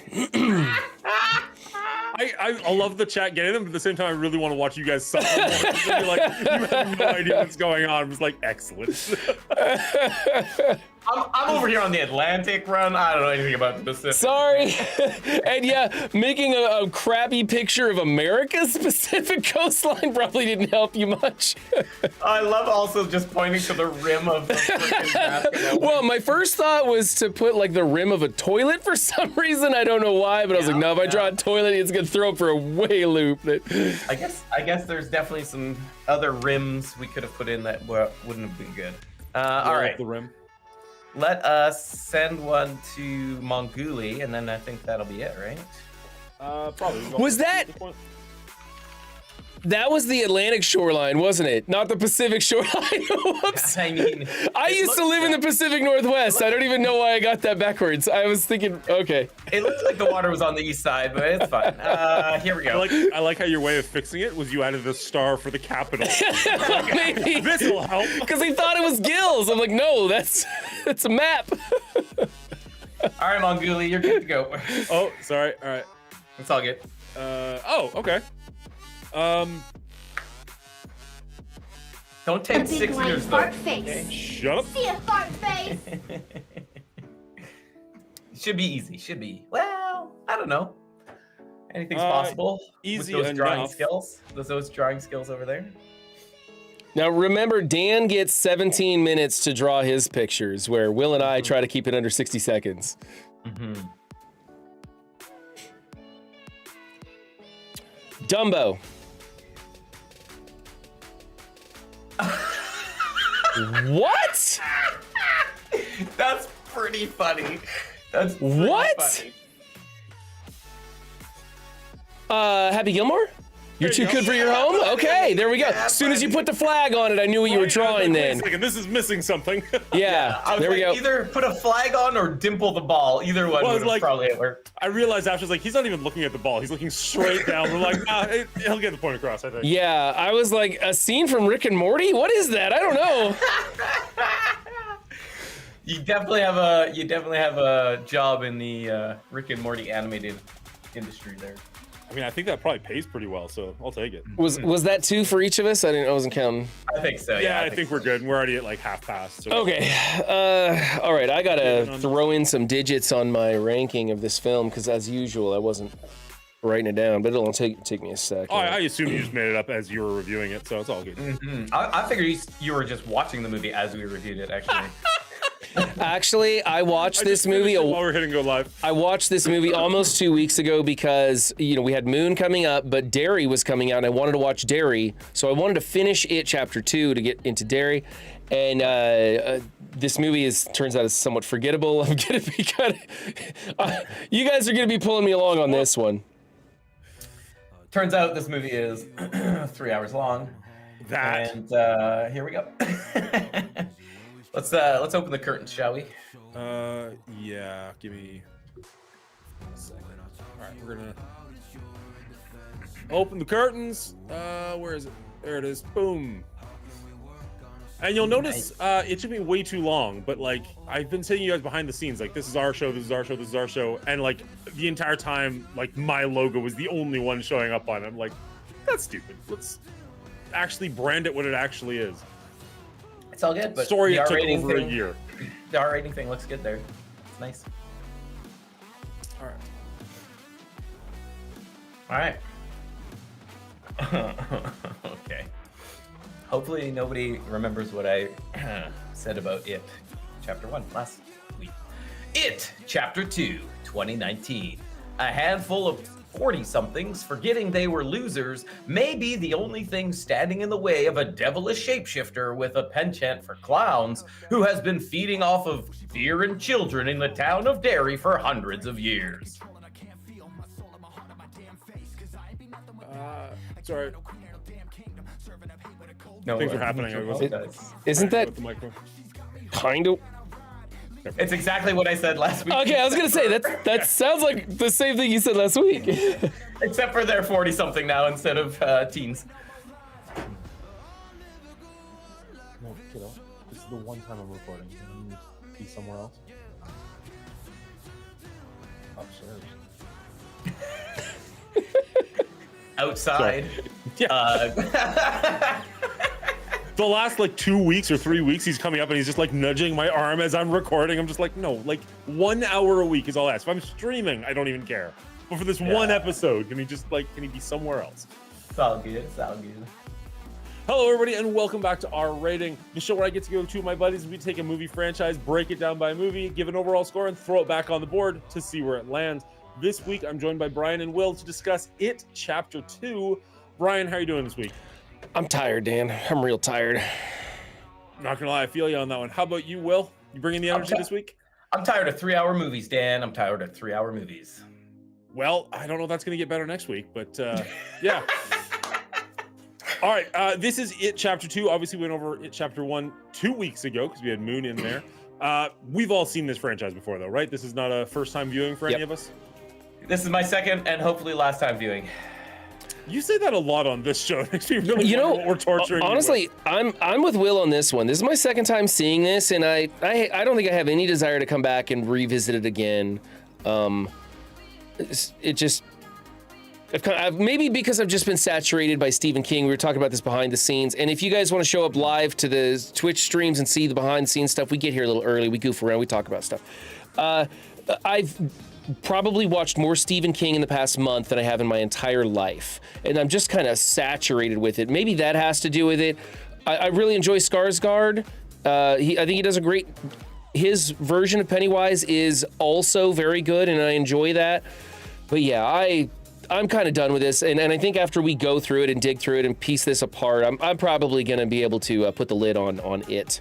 I love the chat getting them, but at the same time, I really want to watch you guys suffer more. You're like, you have no idea what's going on. It's like, excellent. I'm over here on the Atlantic run. I don't know anything about the Pacific. Sorry. And yeah, making a crappy picture of America's Pacific coastline probably didn't help you much. I love also just pointing to the rim of the freaking basketball. Well, my first thought was to put like the rim of a toilet for some reason. I don't know why, but I was like, no, if I draw a toilet, it's gonna throw up for a way loop. I guess there's definitely some other rims we could have put in that wouldn't have been good. All right. The rim. Let us send one to Monguli, and then I think that'll be it, right? Probably. Was that? That was the Atlantic shoreline, wasn't it? Not the Pacific shoreline. Whoops. I mean, I used to live in the Pacific Northwest. I don't even know why I got that backwards. I was thinking, okay. It looks like the water was on the east side, but it's fine. Here we go. I like how your way of fixing it was you added the star for the capital. Maybe. This will help. Because he thought it was gills. I'm like, no, that's a map. All right, Monguli, you're good to go. Oh, sorry. All right. It's all good. Oh, okay. Don't take 6 years though. Face. Shut up. See a fart face. Should be easy. Should be. Well, I don't know. Anything's possible. Easy with those drawing enough. skills. Those drawing skills over there. Now remember, Dan gets 17 minutes to draw his pictures, where Will and I try to keep it under 60 seconds. Mm-hmm. Dumbo. What? That's pretty funny. That's pretty What? funny. Happy Gilmore? You're too good for your home? Okay, there we go. As soon as you put the flag on it, I knew what you were drawing then. Wait a second, this is missing something. Yeah, I was there we like, go. either put a flag on or dimple the ball. Either one Well, would have probably worked. I realized after, like, he's not even looking at the ball. He's looking straight down. We're like, he'll get the point across, I think. Yeah, I was like, a scene from Rick and Morty? What is that? I don't know. You definitely have a job in the Rick and Morty animated industry there. I mean, I think that probably pays pretty well, so I'll take it. Was that 2 for each of us? I wasn't counting. I think so. Yeah, I think we're good. We're already at like half past. So. Okay. All right. I gotta throw in some digits on my ranking of this film because, as usual, I wasn't writing it down, but it'll take me a sec. Oh, I assume you just made it up as you were reviewing it, so it's all good. I figured you were just watching the movie as we reviewed it. Actually, I watched this movie while we're hitting go live. I watched this movie almost 2 weeks ago because, we had Moon coming up, but Derry was coming out and I wanted to watch Derry. So I wanted to finish it chapter 2 to get into Derry. And this movie turns out it's somewhat forgettable. I'm going to be you guys are going to be pulling me along on this one. Turns out this movie is 3 hours long. And here we go. Let's open the curtains, shall we? Yeah, give me a second. All right, we're gonna open the curtains. Where is it? There it is. Boom. And you'll notice it took me way too long, but like I've been taking you guys behind the scenes, like this is our show, this is our show, this is our show, and like the entire time, like my logo was the only one showing up on it. I'm like, that's stupid. Let's actually brand it what it actually is. It's all good, but Story the took R-rating over thing, a year. The R rating thing looks good there. It's nice. All right. Okay. Hopefully nobody remembers what I said about It, Chapter 1 last week. It, Chapter 2, 2019. A handful of 40-somethings forgetting they were losers may be the only thing standing in the way of a devilish shapeshifter with a penchant for clowns who has been feeding off of fear and children in the town of Derry for hundreds of years. Sorry. No, Things were happening. Isn't that kind of... It's exactly what I said last week. Okay, I was gonna say that sounds like the same thing you said last week. Except for they're 40-something now instead of teens. No, kiddo. This is the one time I'm recording. Can you be somewhere else? Upstairs. Outside. Yeah. The last like 2 weeks or 3 weeks, he's coming up and he's just like nudging my arm as I'm recording. I'm just like, no, like 1 hour a week is all I ask. If I'm streaming, I don't even care. But for this one episode, can he be somewhere else? It's all good. It's all good. Hello, everybody, and welcome back to Our Rating, the show where I get to go with two of my buddies. We take a movie franchise, break it down by movie, give an overall score, and throw it back on the board to see where it lands. This week, I'm joined by Brian and Will to discuss It Chapter 2. Brian, how are you doing this week? I'm tired, Dan. I'm real tired. Not gonna lie, I feel you on that one. How about you, Will? You bringing the energy this week? I'm tired of 3-hour movies, Dan. I'm tired of 3-hour movies. Well, I don't know if that's gonna get better next week, but yeah. All right, this is It Chapter 2. Obviously, we went over It Chapter 1 2 weeks ago because we had Moon in there. We've all seen this franchise before, though, right? This is not a first-time viewing for any of us? This is my second and hopefully last time viewing. You say that a lot on this show. It makes me really wonder what we're torturing. Honestly, I'm with Will on this one. This is my second time seeing this, and I don't think I have any desire to come back and revisit it again. It just maybe because I've just been saturated by Stephen King. We were talking about this behind the scenes, and if you guys want to show up live to the Twitch streams and see the behind the scenes stuff, we get here a little early. We goof around. We talk about stuff. I've probably watched more Stephen King in the past month than I have in my entire life, and I'm just kind of saturated with it. Maybe that has to do with it. I really enjoy Skarsgård. I think he does a great. His version of Pennywise is also very good, and I enjoy that. But yeah, I'm kind of done with this, and I think after we go through it and dig through it and piece this apart, I'm probably going to be able to put the lid on it.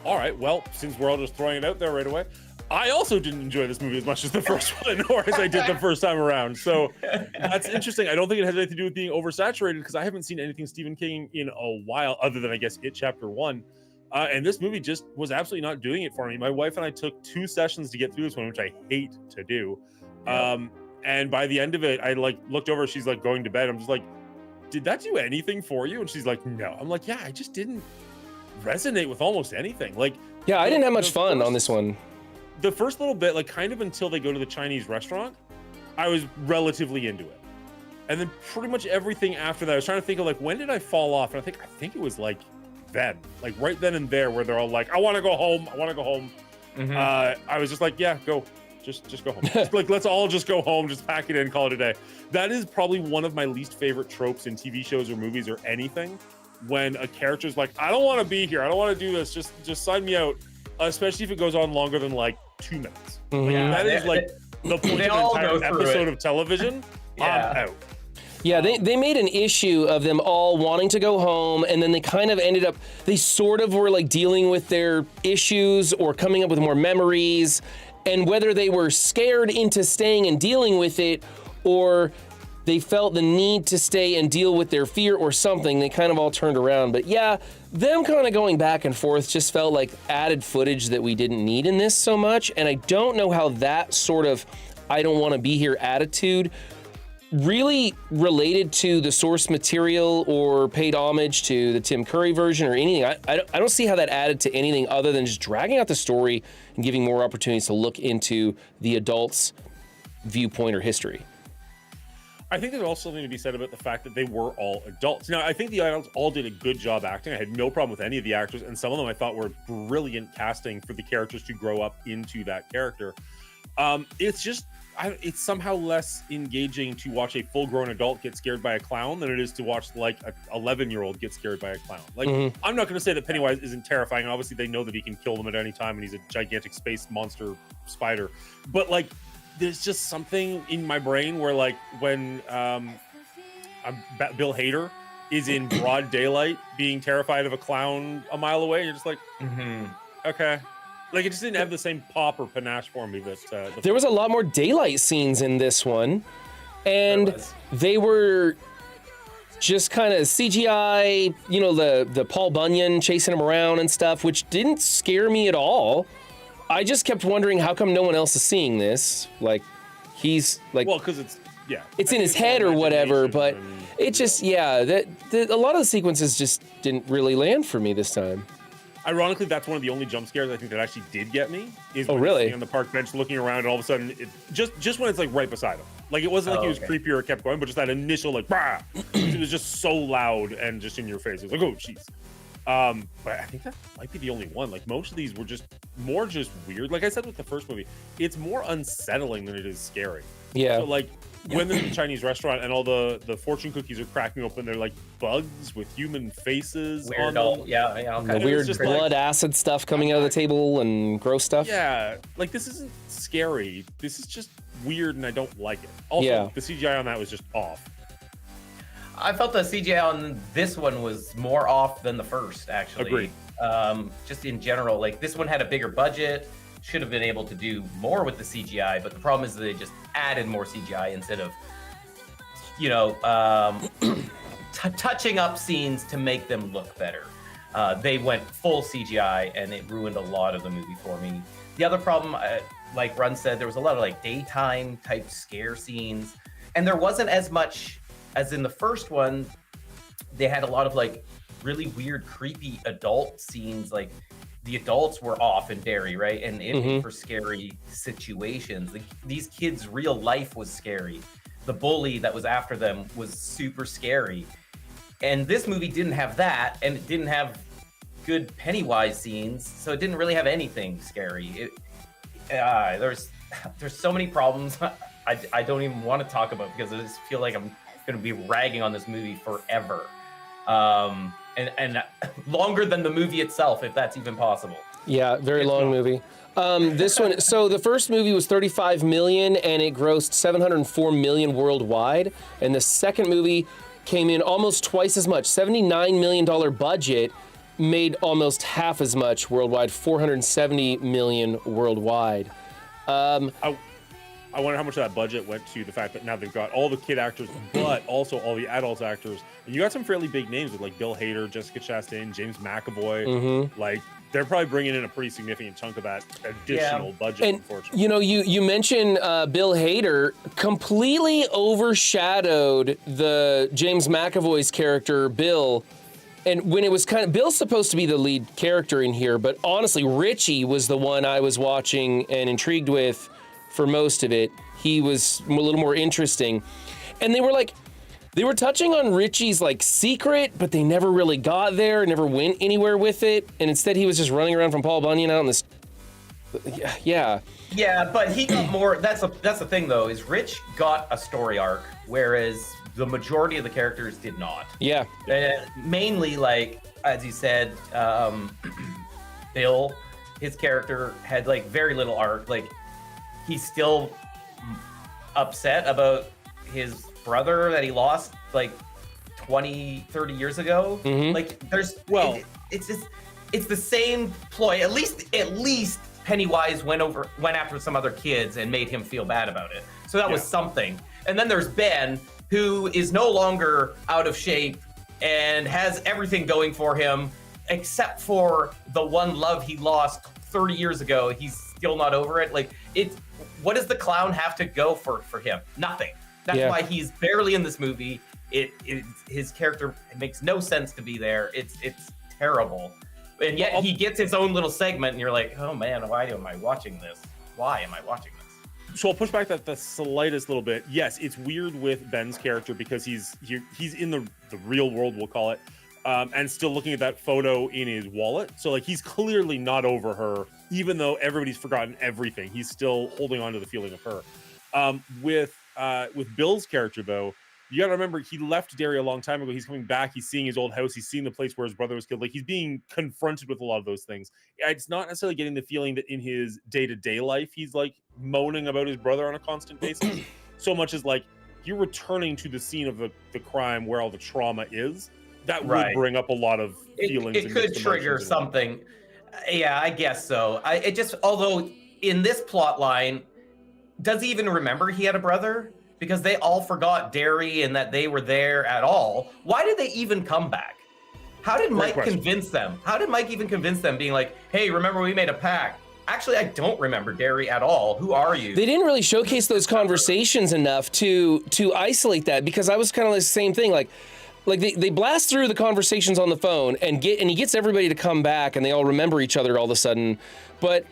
All right, well, since we're all just throwing it out there right away, I also didn't enjoy this movie as much as the first one, or as I did the first time around. So that's interesting. I don't think it has anything to do with being oversaturated, because I haven't seen anything Stephen King in a while, other than I guess It Chapter 1. And this movie just was absolutely not doing it for me. My wife and I took 2 sessions to get through this one, which I hate to do. And by the end of it, I like looked over, she's like going to bed. I'm just like, did that do anything for you? And she's like, no. I'm like, yeah, I just didn't resonate with almost anything. Like, yeah, I didn't have much fun on this one. The first little bit, like kind of until they go to the Chinese restaurant, I was relatively into it. And then pretty much everything after that, I was trying to think of like, when did I fall off? And I think it was like then, like right then and there, where they're all like, I want to go home. I want to go home. I was just like, yeah, go. Just go home. Like, let's all just go home, just pack it in, call it a day. That is probably one of my least favorite tropes in TV shows or movies or anything, when a character's like, I don't want to be here, I don't want to do this, just sign me out, especially if it goes on longer than like 2 minutes. Like, that is like the point of an entire episode of television. I'm out. Yeah, they made an issue of them all wanting to go home, and then they kind of ended up, they sort of were like dealing with their issues or coming up with more memories, and whether they were scared into staying and dealing with it, or they felt the need to stay and deal with their fear or something, they kind of all turned around. But yeah, them kind of going back and forth just felt like added footage that we didn't need in this so much, and I don't know how that sort of I don't want to be here attitude really related to the source material or paid homage to the Tim Curry version or anything. I don't see how that added to anything other than just dragging out the story and giving more opportunities to look into the adult's viewpoint or history. I think there's also something to be said about the fact that they were all adults. Now, I think the adults all did a good job acting. I had no problem with any of the actors, and some of them I thought were brilliant casting for the characters to grow up into that character. It's just, it's somehow less engaging to watch a full-grown adult get scared by a clown than it is to watch like a 11-year-old get scared by a clown. Like, I'm not going to say that Pennywise isn't terrifying. Obviously, they know that he can kill them at any time, and he's a gigantic space monster spider. But like, there's just something in my brain where like when Bill Hader is in broad daylight being terrified of a clown a mile away, you're just like, okay. Like, it just didn't have the same pop or panache for me that there was a lot more daylight scenes in this one, and they were just kind of CGI, you know, the Paul Bunyan chasing him around and stuff, which didn't scare me at all. I just kept wondering, how come no one else is seeing this? Like, he's like, well, because it's in his head or whatever, but it just, a lot of the sequences just didn't really land for me this time. Ironically, that's one of the only jump scares I think that actually did get me. Is when really? He's on the park bench looking around, and all of a sudden, just when it's like right beside him. Like, it wasn't like he was creepy or it kept going, but just that initial like, bah! It was just so loud and just in your face. It was like, oh, jeez. But I think that might be the only one. Like, most of these were just more just weird. Like I said with the first movie, it's more unsettling than it is scary. Yeah. So like, when they're in the Chinese restaurant and all the fortune cookies are cracking open, they're like bugs with human faces. Weird, on them. The weird blood acid stuff coming out of the table and gross stuff. Yeah, like, this isn't scary. This is just weird, and I don't like it. Also, the CGI on that was just off. I felt the CGI on this one was more off than the first, actually. Agreed. Just in general, like, this one had a bigger budget, should have been able to do more with the CGI, but the problem is that they just added more CGI instead of, you know, touching up scenes to make them look better. They went full CGI, and it ruined a lot of the movie for me. The other problem, like Run said, there was a lot of like daytime type scare scenes, and there wasn't as much as in the first one. They had a lot of like really weird, creepy adult scenes. Like, the adults were off in Derry, right? And it was for scary situations. Like, these kids' real life was scary. The bully that was after them was super scary. And this movie didn't have that, and it didn't have good Pennywise scenes, so it didn't really have anything scary. There's so many problems I don't even want to talk about, because I just feel like I'm going to be ragging on this movie forever. And longer than the movie itself, if that's even possible. Yeah, very long movie. This one, so the first movie was 35 million and it grossed 704 million worldwide. And the second movie came in almost twice as much, $79 million budget, made almost half as much worldwide, 470 million worldwide. I wonder how much of that budget went to the fact that now they've got all the kid actors, but also all the adult actors. And you got some fairly big names with like Bill Hader, Jessica Chastain, James McAvoy. Like they're probably bringing in a pretty significant chunk of that additional budget. And unfortunately, you mentioned Bill Hader completely overshadowed the James McAvoy's character Bill. And when it was Bill's supposed to be the lead character in here, but honestly, Richie was the one I was watching and intrigued with for most of it. He was a little more interesting. And they were touching on Richie's like secret, but they never really got there, never went anywhere with it. And instead he was just running around from Paul Bunyan out in this. Yeah. Yeah, but he got more. That's the thing though, is Rich got a story arc, whereas the majority of the characters did not. Yeah. Mainly, like as you said, Bill, his character had like very little arc. Like he's still upset about his brother that he lost like 20, 30 years ago. Like there's it's the same ploy. At least Pennywise went after some other kids and made him feel bad about it. So that was something. And then there's Ben, who is no longer out of shape and has everything going for him, except for the one love he lost 30 years ago. He's still not over it. Like, what does the clown have to go for him? Nothing. That's why he's barely in this movie. His character, it makes no sense to be there. It's terrible. And yet he gets his own little segment, and you're like, oh man, why am I watching this? Why am I watching this? So I'll push back that the slightest little bit. Yes, it's weird with Ben's character because he's in the real world, we'll call it, and still looking at that photo in his wallet. So like he's clearly not over her, even though everybody's forgotten everything. He's still holding on to the feeling of her. With Bill's character though, you got to remember he left Derry a long time ago. He's coming back. He's seeing his old house. He's seeing the place where his brother was killed. Like he's being confronted with a lot of those things. It's not necessarily getting the feeling that in his day-to-day life, he's like moaning about his brother on a constant basis. So much as like you're returning to the scene of the crime where all the trauma is. That would bring up a lot of feelings. It could trigger something. Yeah, I guess so. Although in this plot line, does he even remember he had a brother? Because they all forgot Derry and that they were there at all. Why did they even come back? How did Mike convince them? How did Mike even convince them, being like, hey, remember we made a pact? Actually, I don't remember Derry at all. Who are you? They didn't really showcase those conversations enough to isolate that, because I was kind of the same thing. Like they blast through the conversations on the phone and he gets everybody to come back and they all remember each other all of a sudden. But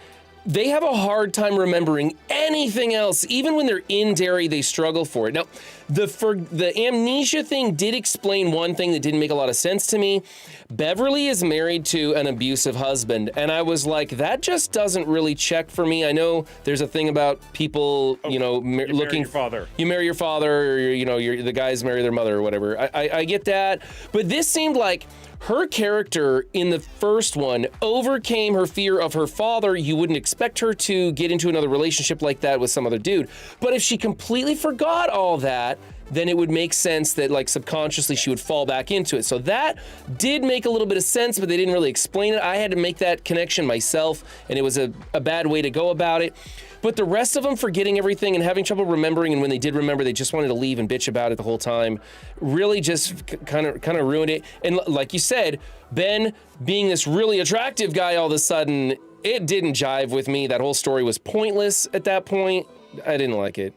they have a hard time remembering anything else. Even when they're in Derry, they struggle for it. Now, the amnesia thing did explain one thing that didn't make a lot of sense to me. Beverly is married to an abusive husband, and I was like, that just doesn't really check for me. I know there's a thing about people, looking. Marry your father. You marry your father, or the guys marry their mother or whatever. I get that, but this seemed like her character in the first one overcame her fear of her father. You wouldn't expect her to get into another relationship like that with some other dude. But if she completely forgot all that, then it would make sense that like subconsciously she would fall back into it. So that did make a little bit of sense, but they didn't really explain it. I had to make that connection myself, and it was a bad way to go about it. But the rest of them forgetting everything and having trouble remembering, and when they did remember, they just wanted to leave and bitch about it the whole time, really just kind of ruined it. And like you said, Ben being this really attractive guy all of a sudden, it didn't jive with me. That whole story was pointless at that point. I didn't like it.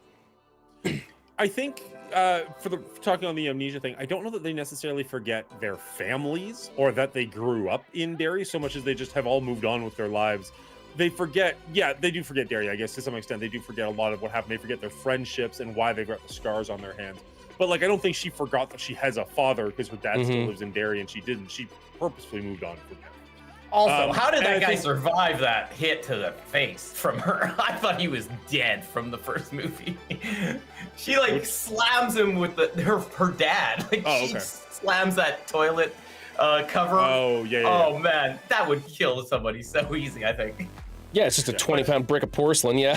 I think talking on the amnesia thing, I don't know that they necessarily forget their families or that they grew up in Derry so much as they just have all moved on with their lives. They forget, they do forget Derry, I guess, to some extent. They do forget a lot of what happened. They forget their friendships and why they've got the scars on their hands. But, like, I don't think she forgot that she has a father because her dad still lives in Derry, and she didn't. She purposefully moved on from him. Also, how did that guy survive that hit to the face from her? I thought he was dead from the first movie. She, like, slams him with her dad. Like, she slams that toilet cover. Oh, yeah. Oh, man. That would kill somebody so easy, I think. Yeah, it's just a 20-pound brick of porcelain, He's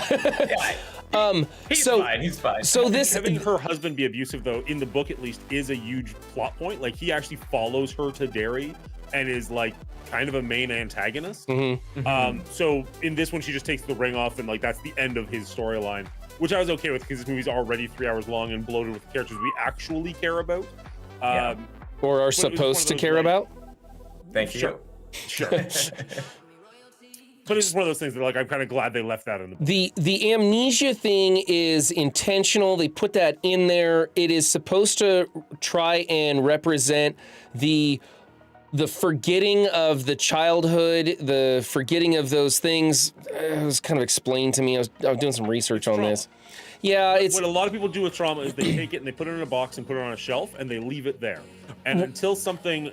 fine. So having her husband be abusive, though, in the book at least, is a huge plot point. Like, he actually follows her to Derry and is like kind of a main antagonist. Mm-hmm. So in this one, she just takes the ring off, and like that's the end of his storyline, which I was okay with because this movie's already 3 hours long and bloated with characters we actually care about. Or are supposed to care like, about. Thank you. Sure. But it's just one of those things that, like, I'm kind of glad they left that in the book. The amnesia thing is intentional. They put that in there. It is supposed to try and represent the forgetting of the childhood, the forgetting of those things. It was kind of explained to me. I was doing some research on this. Yeah, it's what a lot of people do with trauma is they take it and they put it in a box and put it on a shelf and they leave it there. And until something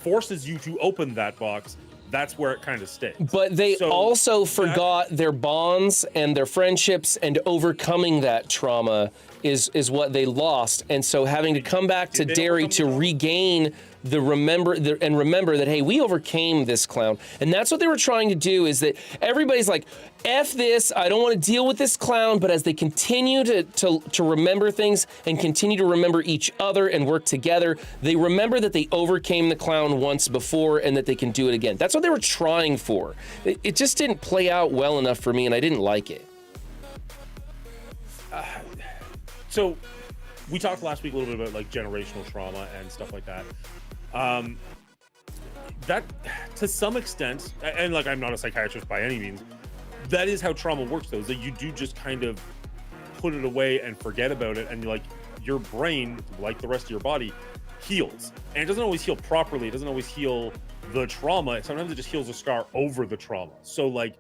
forces you to open that box, that's where it kind of stays. But they also forgot their bonds and their friendships, and overcoming that trauma is what they lost. And so having to come back to Derry to regain remember that, hey, we overcame this clown. And that's what they were trying to do, is that everybody's like, F this, I don't want to deal with this clown. But as they continue to remember things and continue to remember each other and work together, they remember that they overcame the clown once before and that they can do it again. That's what they were trying for. It just didn't play out well enough for me, and I didn't like it. So we talked last week a little bit about like generational trauma and stuff like that. That to some extent, and like I'm not a psychiatrist by any means, that is how trauma works though, is that you do just kind of put it away and forget about it, and like your brain, like the rest of your body, heals. And it doesn't always heal properly, it doesn't always heal the trauma, sometimes it just heals a scar over the trauma. So like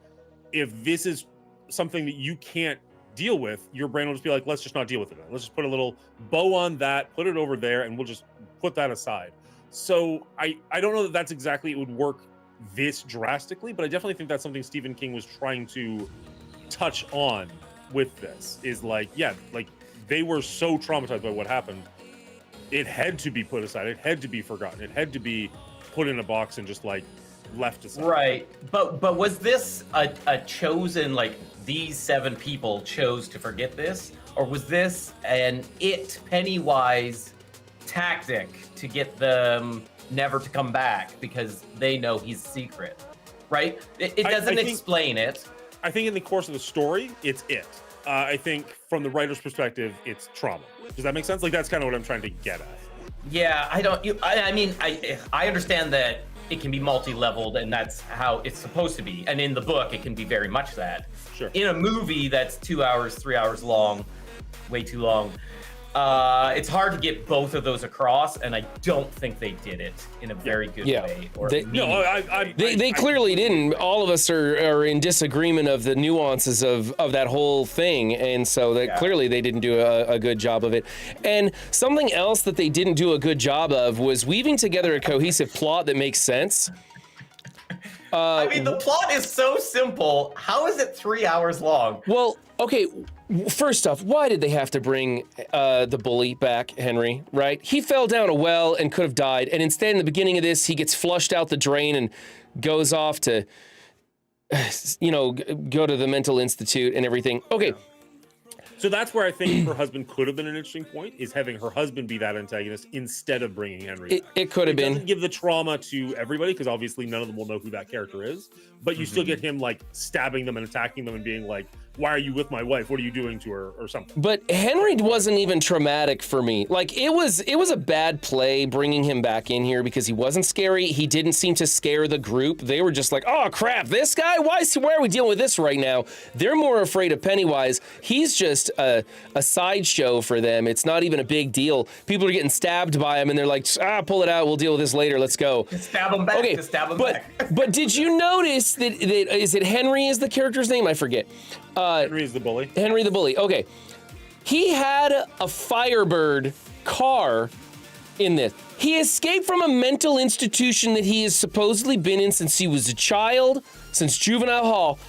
if this is something that you can't deal with, your brain will just be like, let's just not deal with it. Let's just put a little bow on that, put it over there, and we'll just put that aside. So I don't know that that's exactly, it would work this drastically, but I definitely think that's something Stephen King was trying to touch on with this, is like, yeah, like they were so traumatized by what happened, it had to be put aside, it had to be forgotten, it had to be put in a box and just like left aside. Right, but was this a chosen, like these 7 people chose to forget this, or was this an Pennywise tactic to get them never to come back because they know he's secret, right? It doesn't explain it. I think in the course of the story, it's it. I think from the writer's perspective, it's trauma. Does that make sense? Like that's kind of what I'm trying to get at. Yeah, I mean, I understand that it can be multi-leveled and that's how it's supposed to be. And in the book, it can be very much that. Sure. In a movie that's 2 hours, 3 hours long, way too long, it's hard to get both of those across, and I don't think they did it in a very good way. Or they clearly didn't. All of us are in disagreement of the nuances of that whole thing, and so that clearly they didn't do a good job of it. And something else that they didn't do a good job of was weaving together a cohesive plot that makes sense. I mean, the plot is so simple. How is it 3 hours long? Well, okay. First off, why did they have to bring the bully back, Henry, right? He fell down a well and could have died. And instead, in the beginning of this, he gets flushed out the drain and goes off to, go to the mental institute and everything. Okay. So that's where I think her husband could have been an interesting point, is having her husband be that antagonist instead of bringing Henry back. It could have been. Doesn't give the trauma to everybody, because obviously none of them will know who that character is. But you still get him like stabbing them and attacking them and being like, why are you with my wife? What are you doing to her, or something? But Henry wasn't even traumatic for me. Like it was a bad play bringing him back in here because he wasn't scary. He didn't seem to scare the group. They were just like, oh crap, this guy? Why are we dealing with this right now? They're more afraid of Pennywise. He's just a sideshow for them. It's not even a big deal. People are getting stabbed by him and they're like, pull it out. We'll deal with this later. Let's go. Just stab him back. Okay, just stab him back. But did you notice that is it Henry is the character's name? I forget. Henry is the bully. Henry the bully. Okay. He had a Firebird car in this. He escaped from a mental institution that he has supposedly been in since he was a child, since juvenile hall.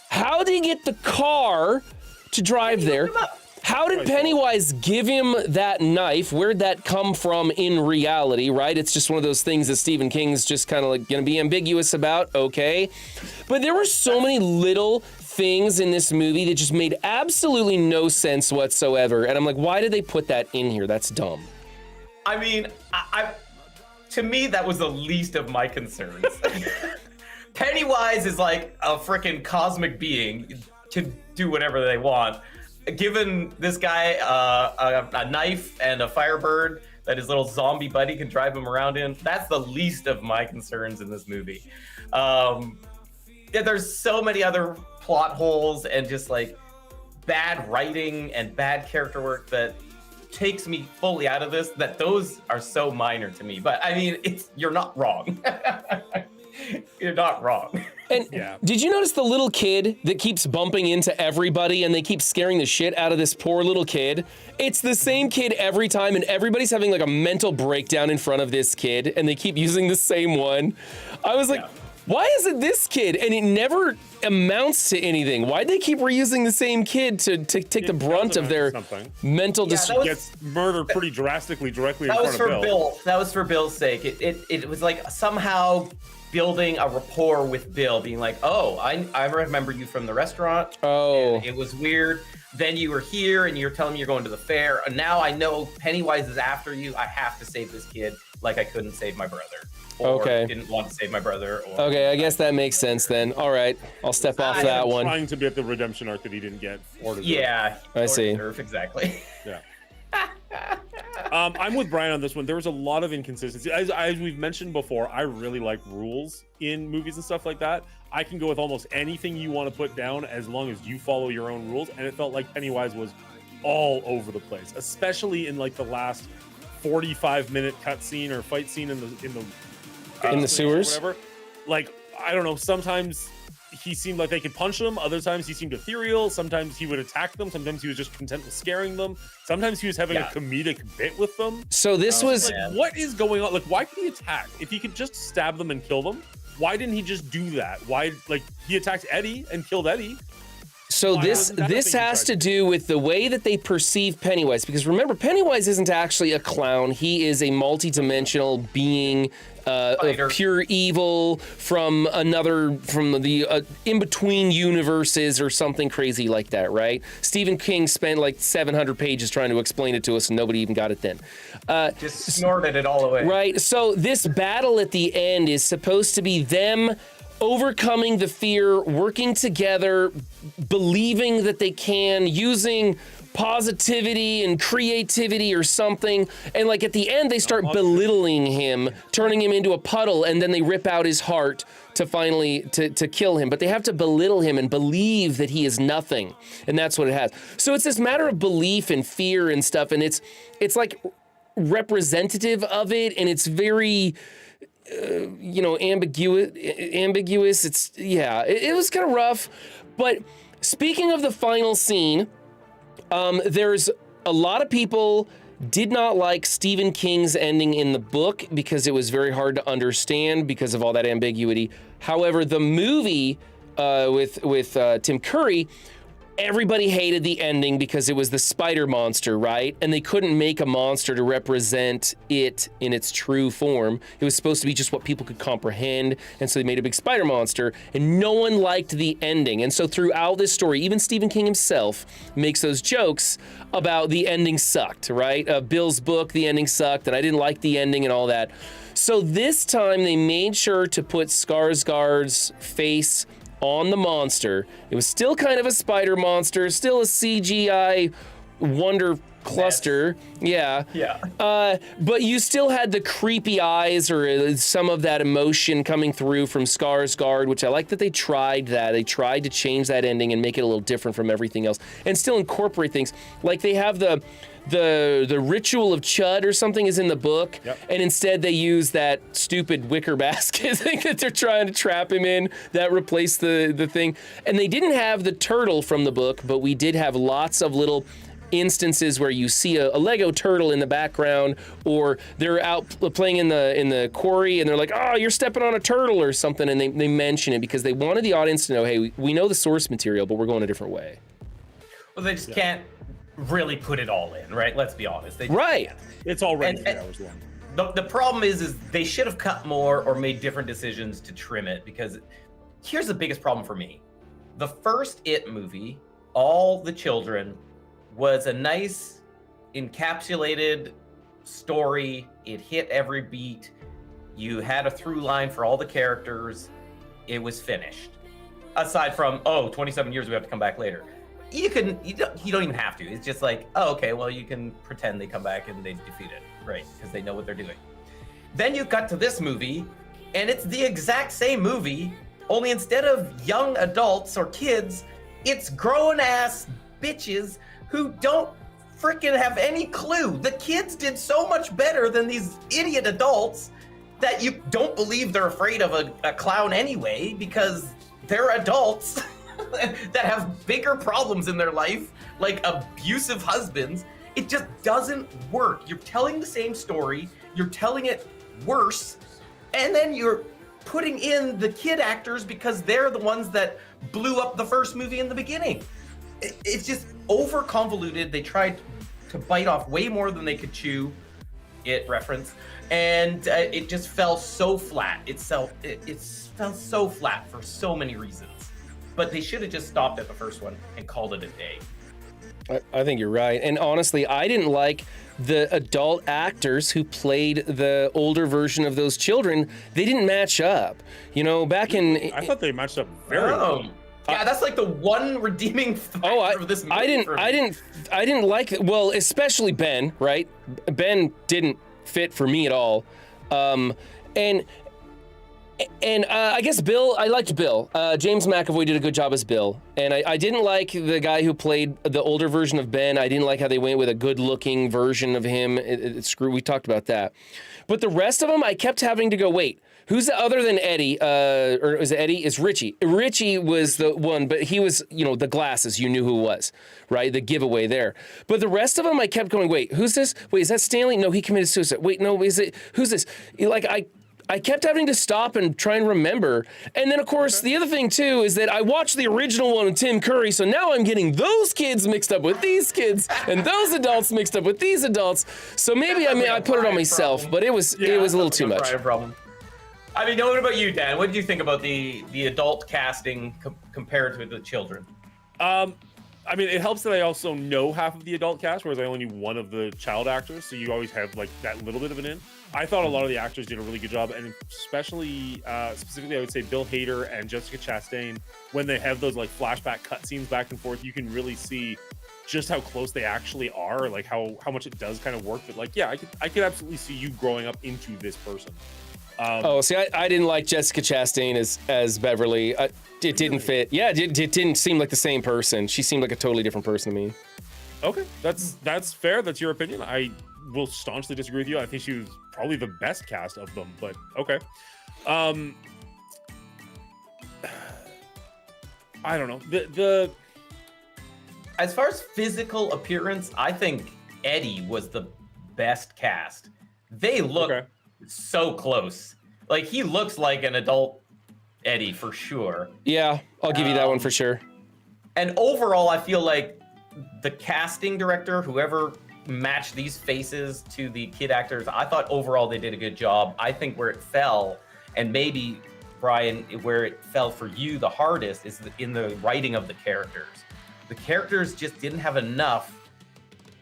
How did he get the car to drive there? How did Pennywise give him that knife? Where'd that come from in reality, right? It's just one of those things that Stephen King's just kind of like going to be ambiguous about, okay? But there were so many little things in this movie that just made absolutely no sense whatsoever. And I'm like, why did they put that in here? That's dumb. I mean, to me, that was the least of my concerns. Pennywise is like a freaking cosmic being, can do whatever they want. Given this guy a knife and a Firebird that his little zombie buddy can drive him around in, that's the least of my concerns in this movie. There's so many other plot holes and just like bad writing and bad character work that takes me fully out of this, that those are so minor to me. But I mean, you're not wrong. You're not wrong. And did you notice the little kid that keeps bumping into everybody and they keep scaring the shit out of this poor little kid? It's the same kid every time, and everybody's having like a mental breakdown in front of this kid, and they keep using the same one. I was like, why is it this kid? And it never amounts to anything. Why'd they keep reusing the same kid to take the brunt of their mental distress? Gets murdered pretty drastically directly in That was front for of Bill. That was for Bill's sake. It was like somehow building a rapport with Bill, being like, oh, I remember you from the restaurant. Oh. And it was weird. Then you were here and you're telling me you're going to the fair. And now I know Pennywise is after you. I have to save this kid like I couldn't save my brother. Or didn't want to save my brother. Or okay, I guess that makes sense then. All right, I'll step off that one. Trying to get the redemption arc that he didn't get. Or deserve. Yeah, I see. Exactly. Yeah. I'm with Brian on this one. There was a lot of inconsistency. As we've mentioned before, I really like rules in movies and stuff like that. I can go with almost anything you want to put down as long as you follow your own rules. And it felt like Pennywise was all over the place, especially in like the last 45-minute cutscene or fight scene in the sewers. Whatever. Like, I don't know. Sometimes he seemed like they could punch him. Other times he seemed ethereal. Sometimes he would attack them. Sometimes he was just content with scaring them. Sometimes he was having a comedic bit with them. So this was like, what is going on? Like, why could he attack? If he could just stab them and kill them, why didn't he just do that? Why, like, he attacked Eddie and killed Eddie. So this has to do with the way that they perceive Pennywise, because remember, Pennywise isn't actually a clown. He is a multi-dimensional being, of pure evil from the in-between universes or something crazy like that, right? Stephen King spent like 700 pages trying to explain it to us, and nobody even got it then. Just snorted it all away. Right. So this battle at the end is supposed to be them overcoming the fear, working together, believing that they can, using positivity and creativity or something. And like at the end, they start belittling him, turning him into a puddle, and then they rip out his heart to finally to kill him. But they have to belittle him and believe that he is nothing. And that's what it has. So it's this matter of belief and fear and stuff. And it's like representative of it. And it's very, ambiguous. It's, it was kind of rough. But speaking of the final scene, there's a lot of people did not like Stephen King's ending in the book because it was very hard to understand because of all that ambiguity. However, the movie with Tim Curry, everybody hated the ending because it was the spider monster, right? And they couldn't make a monster to represent it in its true form. It was supposed to be just what people could comprehend, and so they made a big spider monster, and no one liked the ending. And so throughout this story, even Stephen King himself makes those jokes about the ending sucked, right? Bill's book, the ending sucked, and I didn't like the ending and all that. So this time they made sure to put Skarsgård's face on the monster. It was still kind of a spider monster, still a CGI wonder cluster. Yeah. But you still had the creepy eyes or some of that emotion coming through from Skarsgård, which I like that they tried that. They tried to change that ending and make it a little different from everything else and still incorporate things. Like they have the ritual of Chud or something is in the book, and instead they use that stupid wicker basket thing that they're trying to trap him in that replaced the thing. And they didn't have the turtle from the book, but we did have lots of little instances where you see a Lego turtle in the background, or they're out playing in the quarry and they're like, oh, you're stepping on a turtle or something, and they mention it because they wanted the audience to know, hey, we know the source material, but we're going a different way. Well, they just can't really put it all in, right? Let's be honest. Right. It's already 3 hours long. The problem is they should have cut more or made different decisions to trim it, because here's the biggest problem for me. The first It movie, all the children, was a nice encapsulated story. It hit every beat. You had a through line for all the characters. It was finished. Aside from, 27 years, we have to come back later. You don't even have to. It's just like, okay, well, you can pretend they come back and they defeat it, right? Because they know what they're doing. Then you got to this movie, and it's the exact same movie, only instead of young adults or kids, it's grown-ass bitches who don't freaking have any clue. The kids did so much better than these idiot adults that you don't believe they're afraid of a clown anyway, because they're adults that have bigger problems in their life, like abusive husbands. It just doesn't work. You're telling the same story, you're telling it worse, and then you're putting in the kid actors because they're the ones that blew up the first movie in the beginning. It's just over convoluted. They tried to bite off way more than they could chew. It reference, and it just fell so flat. It fell so flat for so many reasons. But they should have just stopped at the first one and called it a day. I think you're right. And honestly, I didn't like the adult actors who played the older version of those children. They didn't match up. You know, back in... I thought they matched up very well. Yeah, that's like the one redeeming factor of this movie. I didn't like it. Well, especially Ben, right? Ben didn't fit for me at all. And I guess Bill, I liked Bill. James McAvoy did a good job as Bill. And I didn't like the guy who played the older version of Ben. I didn't like how they went with a good-looking version of him. We talked about that. But the rest of them, I kept having to go, wait, who's the other than Eddie? Or is it Eddie? Is Richie. Richie was the one, but he was, the glasses. You knew who it was, right? The giveaway there. But the rest of them, I kept going, wait, who's this? Wait, is that Stanley? No, he committed suicide. Wait, no, is it? Who's this? I kept having to stop and try and remember. And then, of course, the other thing, too, is that I watched the original one with Tim Curry, so now I'm getting those kids mixed up with these kids and those adults mixed up with these adults. So maybe I put it on myself, but it was a little too much. Problem. I mean, what about you, Dan? What did you think about the adult casting compared to the children? I mean, it helps that I also know half of the adult cast, whereas I only knew one of the child actors, so you always have like that little bit of an in. I thought a lot of the actors did a really good job, and especially, specifically, I would say Bill Hader and Jessica Chastain, when they have those like flashback cutscenes back and forth, you can really see just how close they actually are, like how much it does kind of work. That like, yeah, I could absolutely see you growing up into this person. See, I didn't like Jessica Chastain as Beverly. It didn't fit. Yeah, it didn't seem like the same person. She seemed like a totally different person to me. Okay, that's fair. That's your opinion. I will staunchly disagree with you. I think she was probably the best cast of them, but okay. I don't know. The as far as physical appearance, I think Eddie was the best cast. They look so close. Like, he looks like an adult Eddie for sure. Yeah, I'll give you that one for sure. And overall, I feel like the casting director, whoever matched these faces to the kid actors, I thought overall they did a good job. I think where it fell, and maybe, Brian, where it fell for you the hardest, is in the writing of the characters. The characters just didn't have enough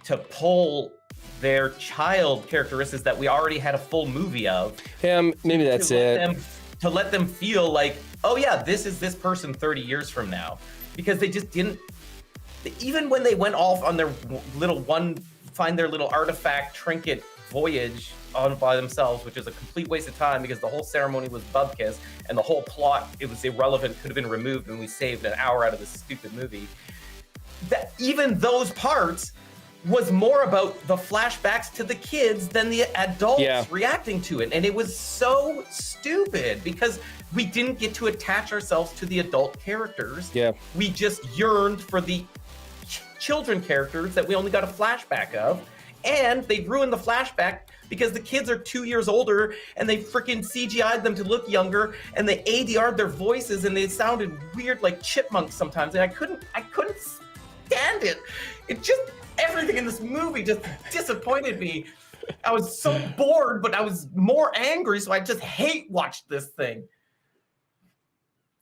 to pull their child characteristics that we already had a full movie of. Yeah, maybe that's it. To let them feel like, oh yeah, this is this person 30 years from now. Because they just didn't, even when they went off on their find their little artifact trinket voyage on by themselves, which is a complete waste of time because the whole ceremony was bubkiss and the whole plot, it was irrelevant, could have been removed, and we saved an hour out of this stupid movie. That even those parts was more about the flashbacks to the kids than the adults reacting to it. And it was so stupid because we didn't get to attach ourselves to the adult characters. Yeah. We just yearned for the children characters that we only got a flashback of. And they ruined the flashback because the kids are 2 years older and they freaking CGI'd them to look younger and they ADR'd their voices and they sounded weird like chipmunks sometimes. And I couldn't stand it. It just, everything in this movie just disappointed me. I was so bored, but I was more angry, so I just watched this thing.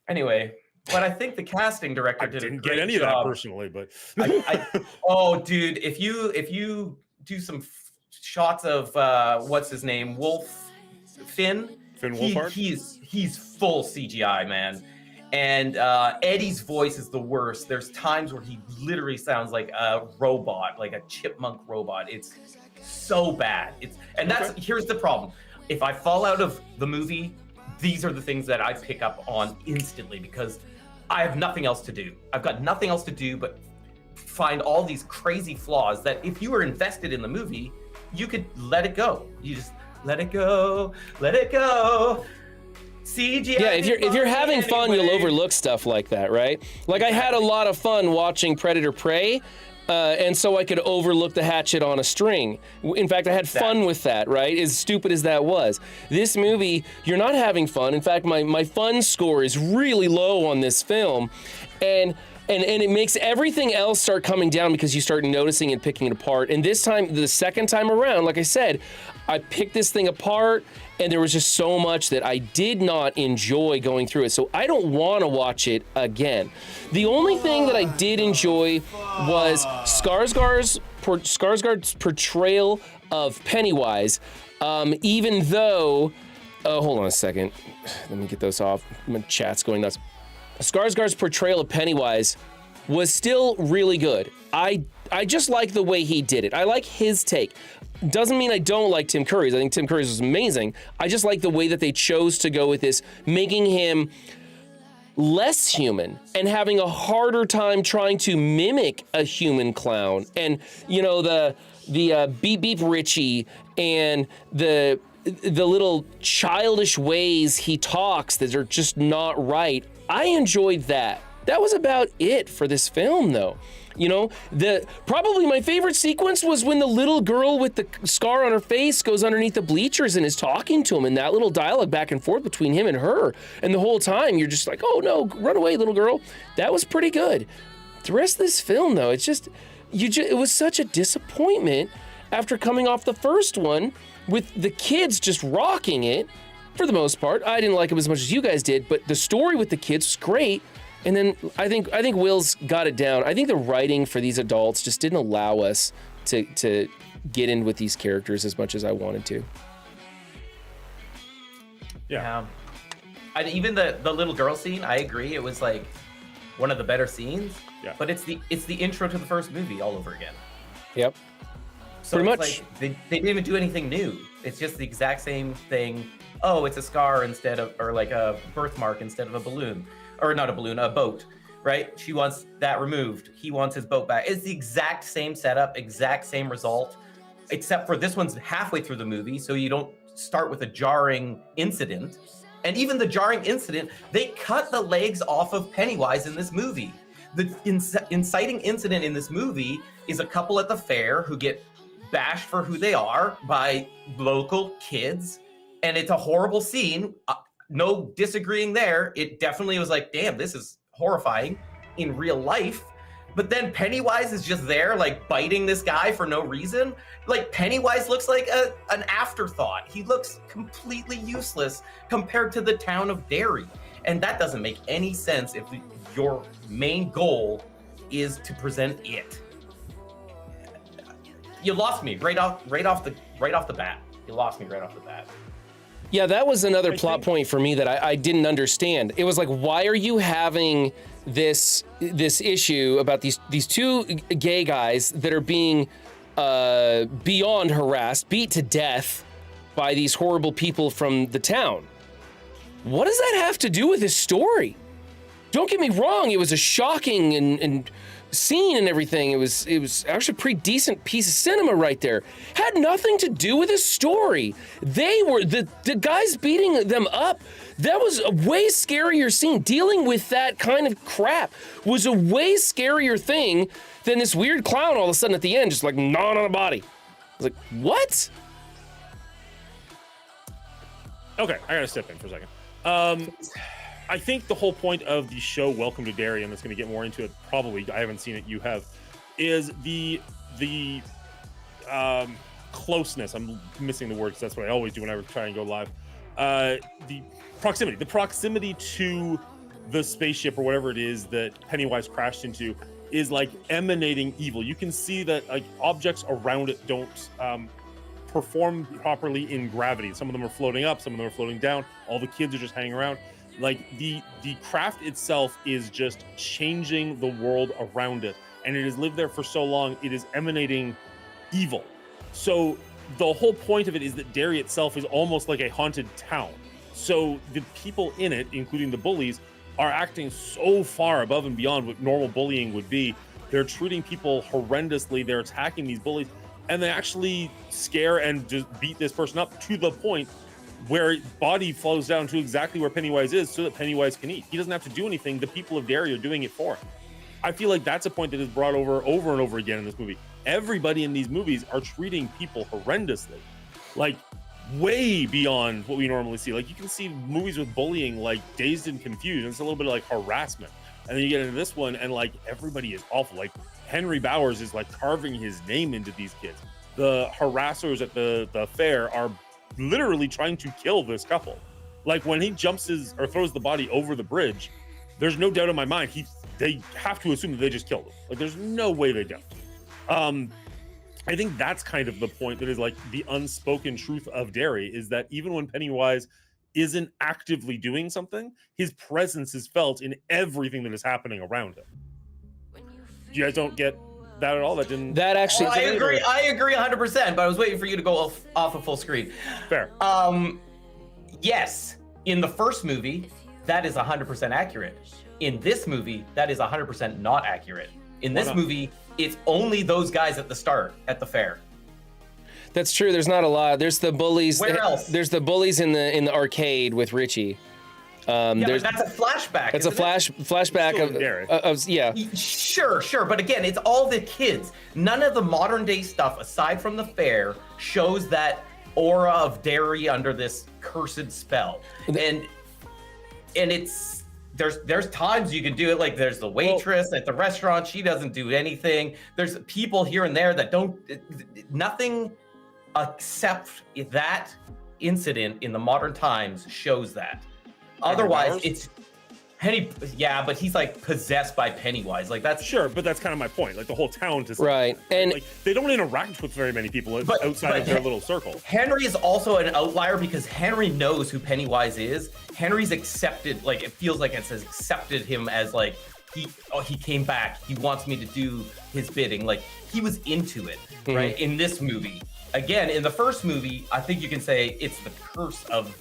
Anyway, but I think the casting director did a great job. Didn't get any of that personally, but oh, dude, if you do some shots of what's his name, Wolf Finn. Finn Wolfhard? He's full CGI, man. And Eddie's voice is the worst. There's times where he literally sounds like a robot, like a chipmunk robot. It's so bad. Here's the problem. If I fall out of the movie, these are the things that I pick up on instantly because I have nothing else to do. I've got nothing else to do but find all these crazy flaws that if you were invested in the movie, you could let it go. You just let it go, let it go. CGI. Yeah, if you're having fun, you'll overlook stuff like that, right? Like I had a lot of fun watching Predator Prey, and so I could overlook the hatchet on a string. In fact, I had fun with that, right? As stupid as that was. This movie, you're not having fun. In fact, my fun score is really low on this film, and it makes everything else start coming down because you start noticing and picking it apart. And this time, the second time around, like I said, I picked this thing apart and there was just so much that I did not enjoy going through it. So I don't want to watch it again. The only thing that I did enjoy was Skarsgård's portrayal of Pennywise, even though, hold on a second, let me get those off, my chat's going nuts. Skarsgård's portrayal of Pennywise was still really good. I just like the way he did it. I like his take. Doesn't mean I don't like Tim Curry's. I think Tim Curry's was amazing. I just like the way that they chose to go with this, making him less human and having a harder time trying to mimic a human clown. And you know, the beep beep Richie and the little childish ways he talks that are just not right. I enjoyed that. That was about it for this film, though. You know, probably my favorite sequence was when the little girl with the scar on her face goes underneath the bleachers and is talking to him, and that little dialogue back and forth between him and her. And the whole time you're just like, oh no, run away, little girl. That was pretty good. The rest of this film, though, it was such a disappointment after coming off the first one with the kids just rocking it. For the most part, I didn't like it as much as you guys did, but the story with the kids was great. And then I think Will's got it down. I think the writing for these adults just didn't allow us to get in with these characters as much as I wanted to. Yeah. Even the little girl scene, I agree. It was like one of the better scenes. Yeah. But it's the intro to the first movie all over again. Yep. So pretty it's much. like they didn't even do anything new. It's just the exact same thing. Oh, it's a scar or like a birthmark instead of a balloon. Or not a balloon, a boat, right? She wants that removed. He wants his boat back. It's the exact same setup, exact same result, except for this one's halfway through the movie, so you don't start with a jarring incident. And even the jarring incident, they cut the legs off of Pennywise in this movie. The inciting incident in this movie is a couple at the fair who get bashed for who they are by local kids, and it's a horrible scene. No disagreeing there. It definitely was like, damn, this is horrifying in real life. But then Pennywise is just there, like biting this guy for no reason. Like Pennywise looks like an afterthought. He looks completely useless compared to the town of Derry. And that doesn't make any sense if your main goal is to present it. You lost me right off the bat. You lost me right off the bat. Yeah, that was another plot point for me that I didn't understand. It was like, why are you having this issue about these two gay guys that are being beyond harassed, beat to death by these horrible people from the town? What does that have to do with this story? Don't get me wrong, it was a shocking and scene and everything. It was actually a pretty decent piece of cinema right there. Had nothing to do with his story. They were the guys beating them up. That was a way scarier scene. Dealing with that kind of crap was a way scarier thing than this weird clown all of a sudden at the end just like gnawing on a body. I was like, what? Okay, I gotta step in for a second. I think the whole point of the show Welcome to Derry, and that's going to get more into it probably, I haven't seen it, you have, is the closeness. I'm missing the word because that's what I always do when I try and go live. The proximity to the spaceship or whatever it is that Pennywise crashed into is like emanating evil. You can see that like objects around it don't perform properly in gravity. Some of them are floating up, some of them are floating down. All the kids are just hanging around. Like the craft itself is just changing the world around it, and it has lived there for so long. It is emanating evil. So the whole point of it is that Derry itself is almost like a haunted town. So the people in it, including the bullies, are acting so far above and beyond what normal bullying would be. They're treating people horrendously. They're attacking these bullies, and they actually scare and just beat this person up to the point where body flows down to exactly where Pennywise is so that Pennywise can eat. He doesn't have to do anything. The people of Derry are doing it for him. I feel like that's a point that is brought over and over again in this movie. Everybody in these movies are treating people horrendously, like way beyond what we normally see. Like you can see movies with bullying like Dazed and Confused, and it's a little bit of like harassment. And then you get into this one and like everybody is awful. Like Henry Bowers is like carving his name into these kids. The harassers at the fair are literally trying to kill this couple. Like when he throws the body over the bridge, there's no doubt in my mind they have to assume that they just killed him. Like there's no way they don't. I think that's kind of the point that is like the unspoken truth of Derry, is that even when Pennywise isn't actively doing something, his presence is felt in everything that is happening around him. You guys don't get that at all? That actually I agree 100%, but I was waiting for you to go off of full screen. Fair. Yes, in the first movie, that is 100% accurate. In this movie, that is 100% not accurate. In this movie, it's only those guys at the start at the fair. That's true. There's not a lot. There's the bullies. Where else? There's the bullies in the arcade with Richie. Yeah, but that's a flashback. It's a flashback of yeah. Sure, but again, it's all the kids. None of the modern day stuff, aside from the fair, shows that aura of Derry under this cursed spell. And it's there's times you can do it. Like there's the waitress at the restaurant. She doesn't do anything. There's people here and there that don't nothing except that incident in the modern times shows that. Otherwise, it's Penny. Yeah, but he's like possessed by Pennywise. Like that's sure, but that's kind of my point. Like the whole town, right? And like they don't interact with very many people outside of their little circle. Henry is also an outlier because Henry knows who Pennywise is. Henry's accepted. Like it feels like it's accepted him as like he came back. He wants me to do his bidding. Like he was into it, right? In this movie, again, in the first movie, I think you can say it's the curse of.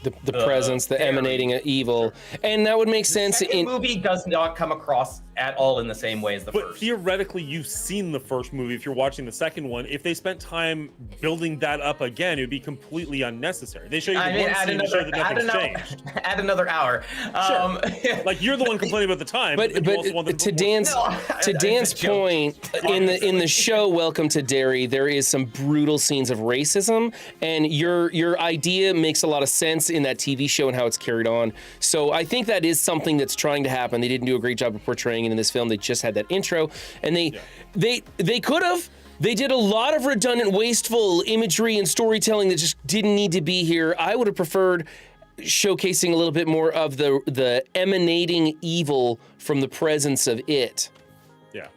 The presence, the emanating of evil, and that would make sense. The movie does not come across at all in the same way as the first. But theoretically, you've seen the first movie. If you're watching the second one, if they spent time building that up again, it would be completely unnecessary. They show you one scene to show that nothing's changed. Add another hour. Sure. Like you're the one complaining about the time, but to Dan's point, in the show Welcome to Derry, there is some brutal scenes of racism, and your idea makes a lot of sense in that TV show and how it's carried on. So I think that is something that's trying to happen. They didn't do a great job of portraying it in this film. They just had that intro, and they could have. They did a lot of redundant, wasteful imagery and storytelling that just didn't need to be here. I would have preferred showcasing a little bit more of the emanating evil from the presence of it. Yeah.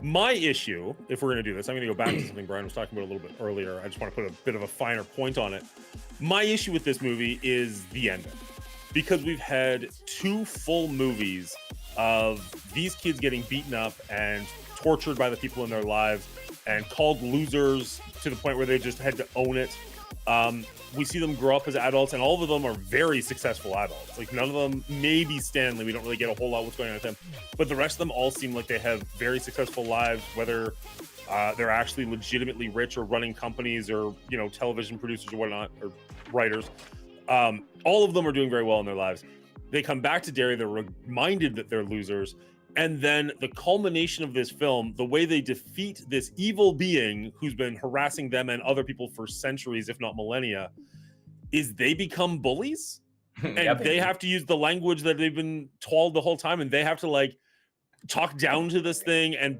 My issue, if we're going to do this, I'm going to go back to something Brian was talking about a little bit earlier. I just want to put a bit of a finer point on it. My issue with this movie is the ending, because we've had 2 full movies of these kids getting beaten up and tortured by the people in their lives and called losers to the point where they just had to own it. We see them grow up as adults, and all of them are very successful adults. Like none of them, maybe Stanley, we don't really get a whole lot what's going on with him, but the rest of them all seem like they have very successful lives, whether they're actually legitimately rich or running companies or, television producers or whatnot, or writers. All of them are doing very well in their lives. They come back to Derry, they're reminded that they're losers. And then the culmination of this film, the way they defeat this evil being who's been harassing them and other people for centuries, if not millennia, is they become bullies. And they have to use the language that they've been told the whole time. And they have to talk down to this thing. And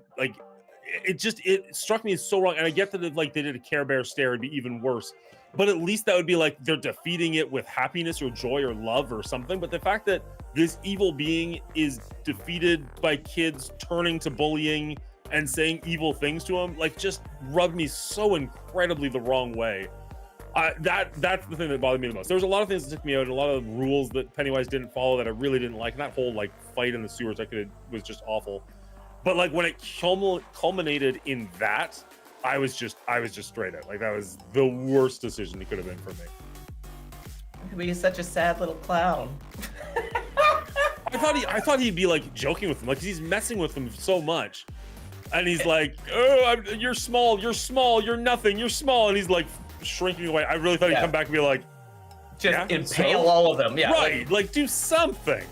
it struck me as so wrong. And I get that if they did a Care Bear stare, it'd be even worse. But at least that would be like they're defeating it with happiness or joy or love or something. But the fact that this evil being is defeated by kids turning to bullying and saying evil things to him, like, just rubbed me so incredibly the wrong way. That's the thing that bothered me the most. There was a lot of things that took me out, and a lot of rules that Pennywise didn't follow that I really didn't like. And that whole like fight in the sewers, was just awful. But like when it culminated in that, I was just straight out. Like that was the worst decision it could have been for me. He's such a sad little clown. I thought he'd be like joking with him, like he's messing with him so much, and he's like, "Oh, you're small, you're nothing, you're small," and he's like shrinking away. I really thought he'd come back and be like, just impale all of them. Yeah, right. Like do something.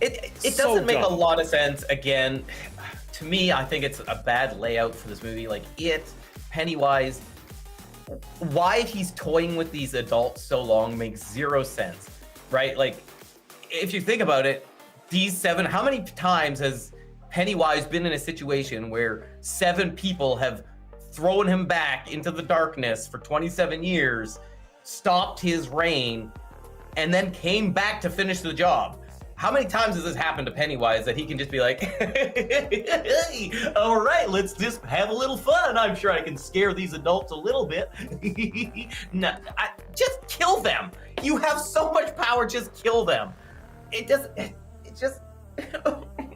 It doesn't make a lot of sense. Again, to me, I think it's a bad layout for this movie. Like Pennywise, why he's toying with these adults so long makes zero sense, right? Like, if you think about it, how many times has Pennywise been in a situation where 7 people have thrown him back into the darkness for 27 years, stopped his reign, and then came back to finish the job? How many times has this happened to Pennywise that he can just be like, hey, all right, let's just have a little fun. I'm sure I can scare these adults a little bit. No, just kill them. You have so much power, just kill them. It just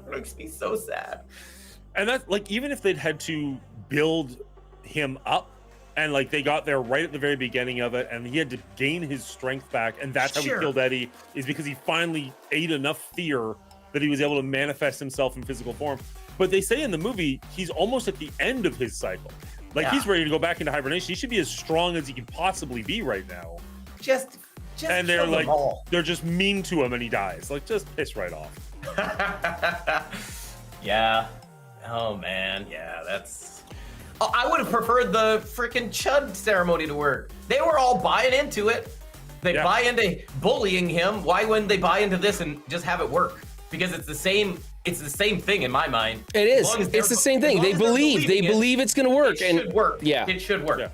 makes me so sad. And that's like, even if they'd had to build him up, and like they got there right at the very beginning of it, and he had to gain his strength back, and that's how he killed Eddie, is because he finally ate enough fear that he was able to manifest himself in physical form. But they say in the movie he's almost at the end of his cycle, like he's ready to go back into hibernation. He should be as strong as he can possibly be right now. Just and they're like, they're just mean to him, and he dies. Like, just piss right off. Yeah. Oh man. Yeah, that's. I would have preferred the freaking Chud ceremony to work. They were all buying into it. They buy into bullying him. Why wouldn't they buy into this and just have it work? Because it's the same thing in my mind. It is. It's the same thing. They believe it's going to work. It should work. Yeah. It should work. Yeah.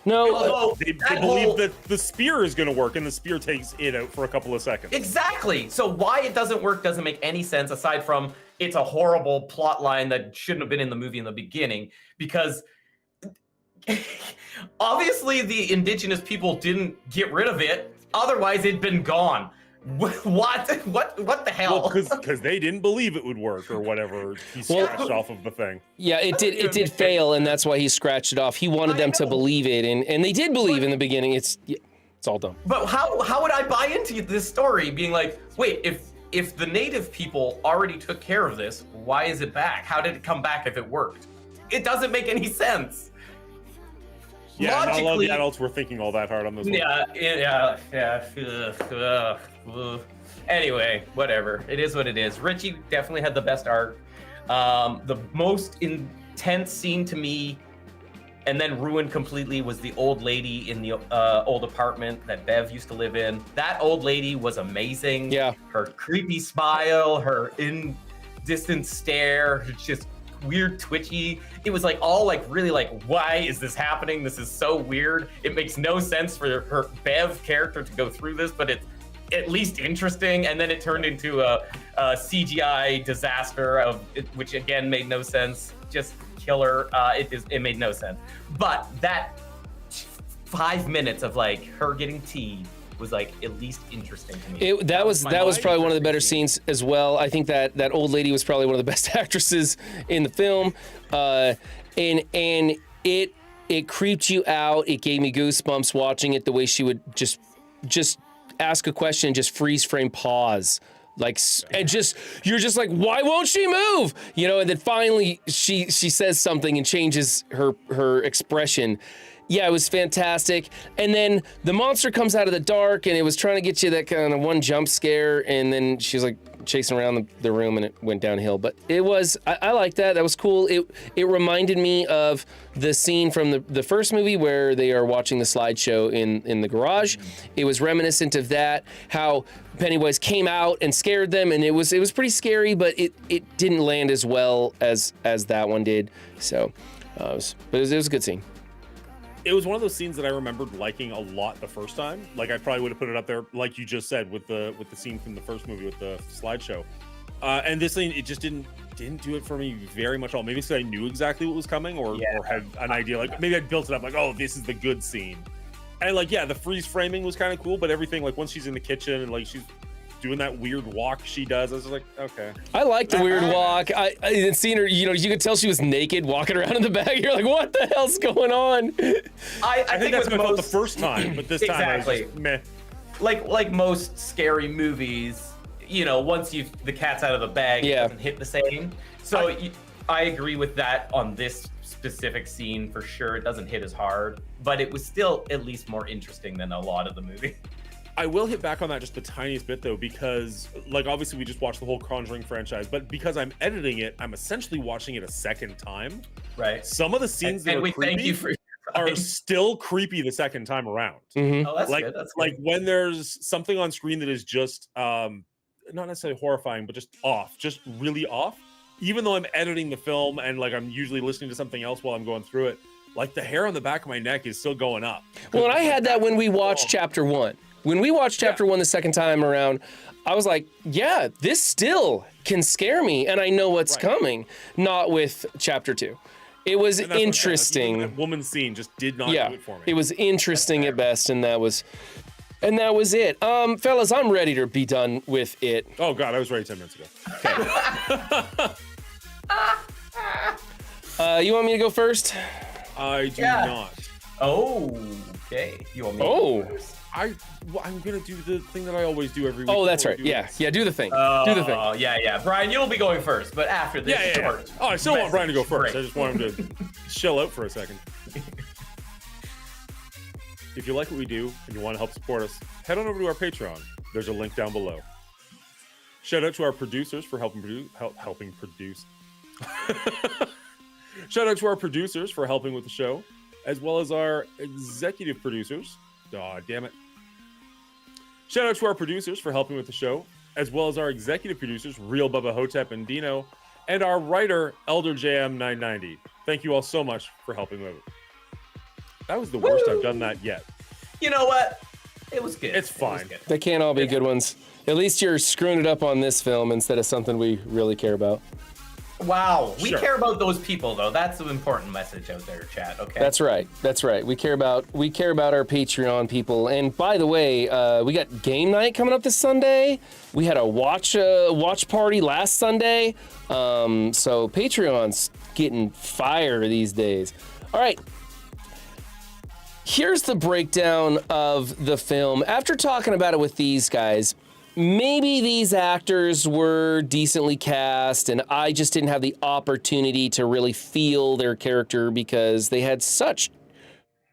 No, they believe that the spear is going to work, and the spear takes it out for a couple of seconds. Exactly. So why it doesn't work doesn't make any sense, aside from it's a horrible plot line that shouldn't have been in the movie in the beginning, because obviously the indigenous people didn't get rid of it. Otherwise, it'd been gone. What the hell? Well, because they didn't believe it would work, or whatever. He scratched off of the thing. Yeah, it did fail, and that's why he scratched it off. He wanted them to believe it, and they did believe in the beginning. It's all dumb. But how would I buy into this story being like, wait, if the native people already took care of this, why is it back? How did it come back if it worked? It doesn't make any sense. Yeah, not a lot of the adults were thinking all that hard on this one. Yeah. Anyway, whatever. It is what it is. Richie definitely had the best arc. The most intense scene to me, and then ruined completely, was the old lady in the old apartment that Bev used to live in. That old lady was amazing. Yeah. Her creepy smile, her distant stare, just weird twitchy. It was like all like really like, why is this happening? This is so weird. It makes no sense for her Bev character to go through this, but it's at least interesting. And then it turned into a CGI disaster which again made no sense. Just killer. It made no sense. But that 5 minutes of like her getting tea was like at least interesting to me. That was probably one of the better scenes as well. I think that old lady was probably one of the best actresses in the film, and it creeped you out. It gave me goosebumps watching it. The way she would just ask a question, just freeze frame pause. Like, and you're just like, why won't she move? You know, and then finally she says something and changes her expression. Yeah, it was fantastic. And then the monster comes out of the dark, and it was trying to get you that kind of one jump scare, and then she was like chasing around the room, and it went downhill. But it was, I like that. That was cool. It reminded me of the scene from the first movie where they are watching the slideshow in the garage. It was reminiscent of that, how Pennywise came out and scared them, and it was pretty scary, but it didn't land as well as that one did. So, but it was a good scene. It was one of those scenes that I remembered liking a lot the first time. Like, I probably would have put it up there, like you just said, with the scene from the first movie with the slideshow. And this scene, it just didn't didn't do it for me very much at all. Maybe because I knew exactly what was coming, or had an idea. Like maybe I'd built it up. Like, oh, this is the good scene. And like, yeah, the freeze framing was kind of cool, but everything, like once she's in the kitchen and like she's doing that weird walk she does, I was like, okay. I like the weird walk. I seen her, you know, you could tell she was naked walking around in the bag. You're like, what the hell's going on? I think that's what I felt the first time, but this time I was just meh. Like most scary movies, you know, once the cat's out of the bag, it doesn't hit the same. So I agree with that on this specific scene for sure. It doesn't hit as hard, but it was still at least more interesting than a lot of the movie. I will hit back on that just the tiniest bit though, because like obviously we just watched the whole Conjuring franchise, but because I'm editing it, I'm essentially watching it a second time. Right. Some of the scenes that are creepy are still creepy the second time around. Mm-hmm. Oh, that's like, good. That's good. like when there's something on screen that is just not necessarily horrifying, but just off, just really off. Even though I'm editing the film and like I'm usually listening to something else while I'm going through it, like the hair on the back of my neck is still going up. Well, and I had that when we watched Chapter 1. When we watched Chapter 1 the second time around, I was like, yeah, this still can scare me, and I know what's coming. Not with Chapter 2. It was interesting. Like, that woman scene just did not do it for me. It was interesting at best, and that was it. Fellas, I'm ready to be done with it. Oh God, I was ready 10 minutes ago. You want me to go first? I do not. Oh, okay. You want me? I'm gonna do the thing that I always do every week. Oh, that's right. Yeah, do the thing. Do the thing. Oh, yeah. Brian, you'll be going first, but after this short. Oh, I still want Brian to go first. break. I just want him to chill out for a second. If you like what we do and you want to help support us, head on over to our Patreon. There's a link down below. Shout out to our producers for helping produce. Shout out to our producers for helping with the show, as well as our executive producers. Aw, damn it. Shout out to our producers for helping with the show, as well as our executive producers, Real Bubba Hotep and Dino, and our writer, Elder JM990. Thank you all so much for helping with it. That was the worst I've done that yet. You know what? It was good. It's fine. They can't all be good ones. At least you're screwing it up on this film instead of something we really care about. Wow. We Sure. care about those people, though. That's an important message out there, chat. Okay. That's right. We care about our Patreon people. And by the way, we got game night coming up this Sunday. We had a watch party last Sunday. So Patreon's getting fire these days. All right. Here's the breakdown of the film. After talking about it with these guys, maybe these actors were decently cast and I just didn't have the opportunity to really feel their character because they had such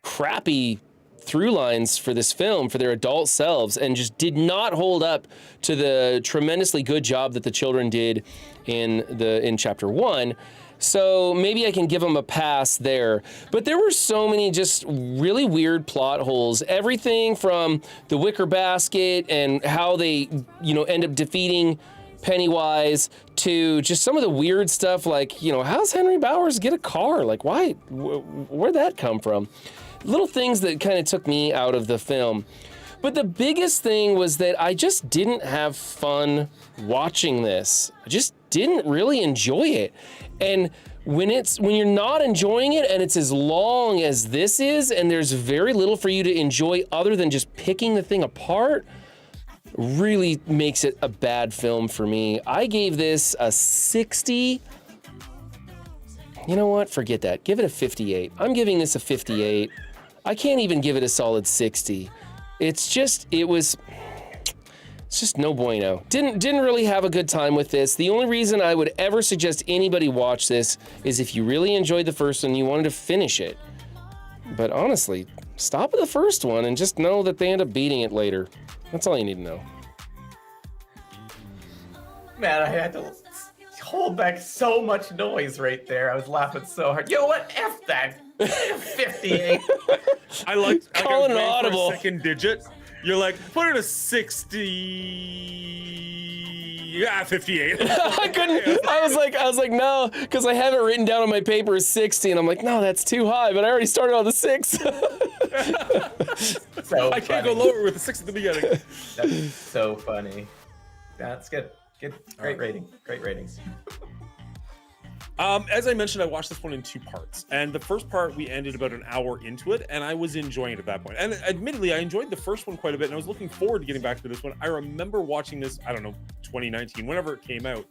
crappy through lines for this film, for their adult selves, and just did not hold up to the tremendously good job that the children did in Chapter 1. So maybe I can give them a pass there. But there were so many just really weird plot holes. Everything from the wicker basket and how they, end up defeating Pennywise to just some of the weird stuff like, how's Henry Bowers get a car? Like, why? Where'd that come from? Little things that kind of took me out of the film. But the biggest thing was that I just didn't have fun watching this. I just didn't really enjoy it. And when you're not enjoying it and it's as long as this is and there's very little for you to enjoy other than just picking the thing apart, really makes it a bad film for me. I gave this a 60. You know what? Forget that. Give it a 58. I'm giving this a 58. I can't even give it a solid 60. It's just no bueno. Didn't really have a good time with this. The only reason I would ever suggest anybody watch this is if you really enjoyed the first one, you wanted to finish it. But honestly, stop at the first one and just know that they end up beating it later. That's all you need to know. Man, I had to hold back so much noise right there. I was laughing so hard. You know what? F that. 58. I like Call an waiting for audible. a second digit. You're like, put it a 60. Yeah, 58. I couldn't. I was like, no, because I have it written down on my paper as 60, and I'm like, no, that's too high. But I already started on the 6. So I can't go lower with a 6 at the beginning. That's so funny. That's good. Good. Great rating. Great ratings. As I mentioned, I watched this one in 2 parts, and the first part we ended about an hour into it, and I was enjoying it at that point. And admittedly, I enjoyed the first one quite a bit, and I was looking forward to getting back to this one. I remember watching this, I don't know, 2019, whenever it came out,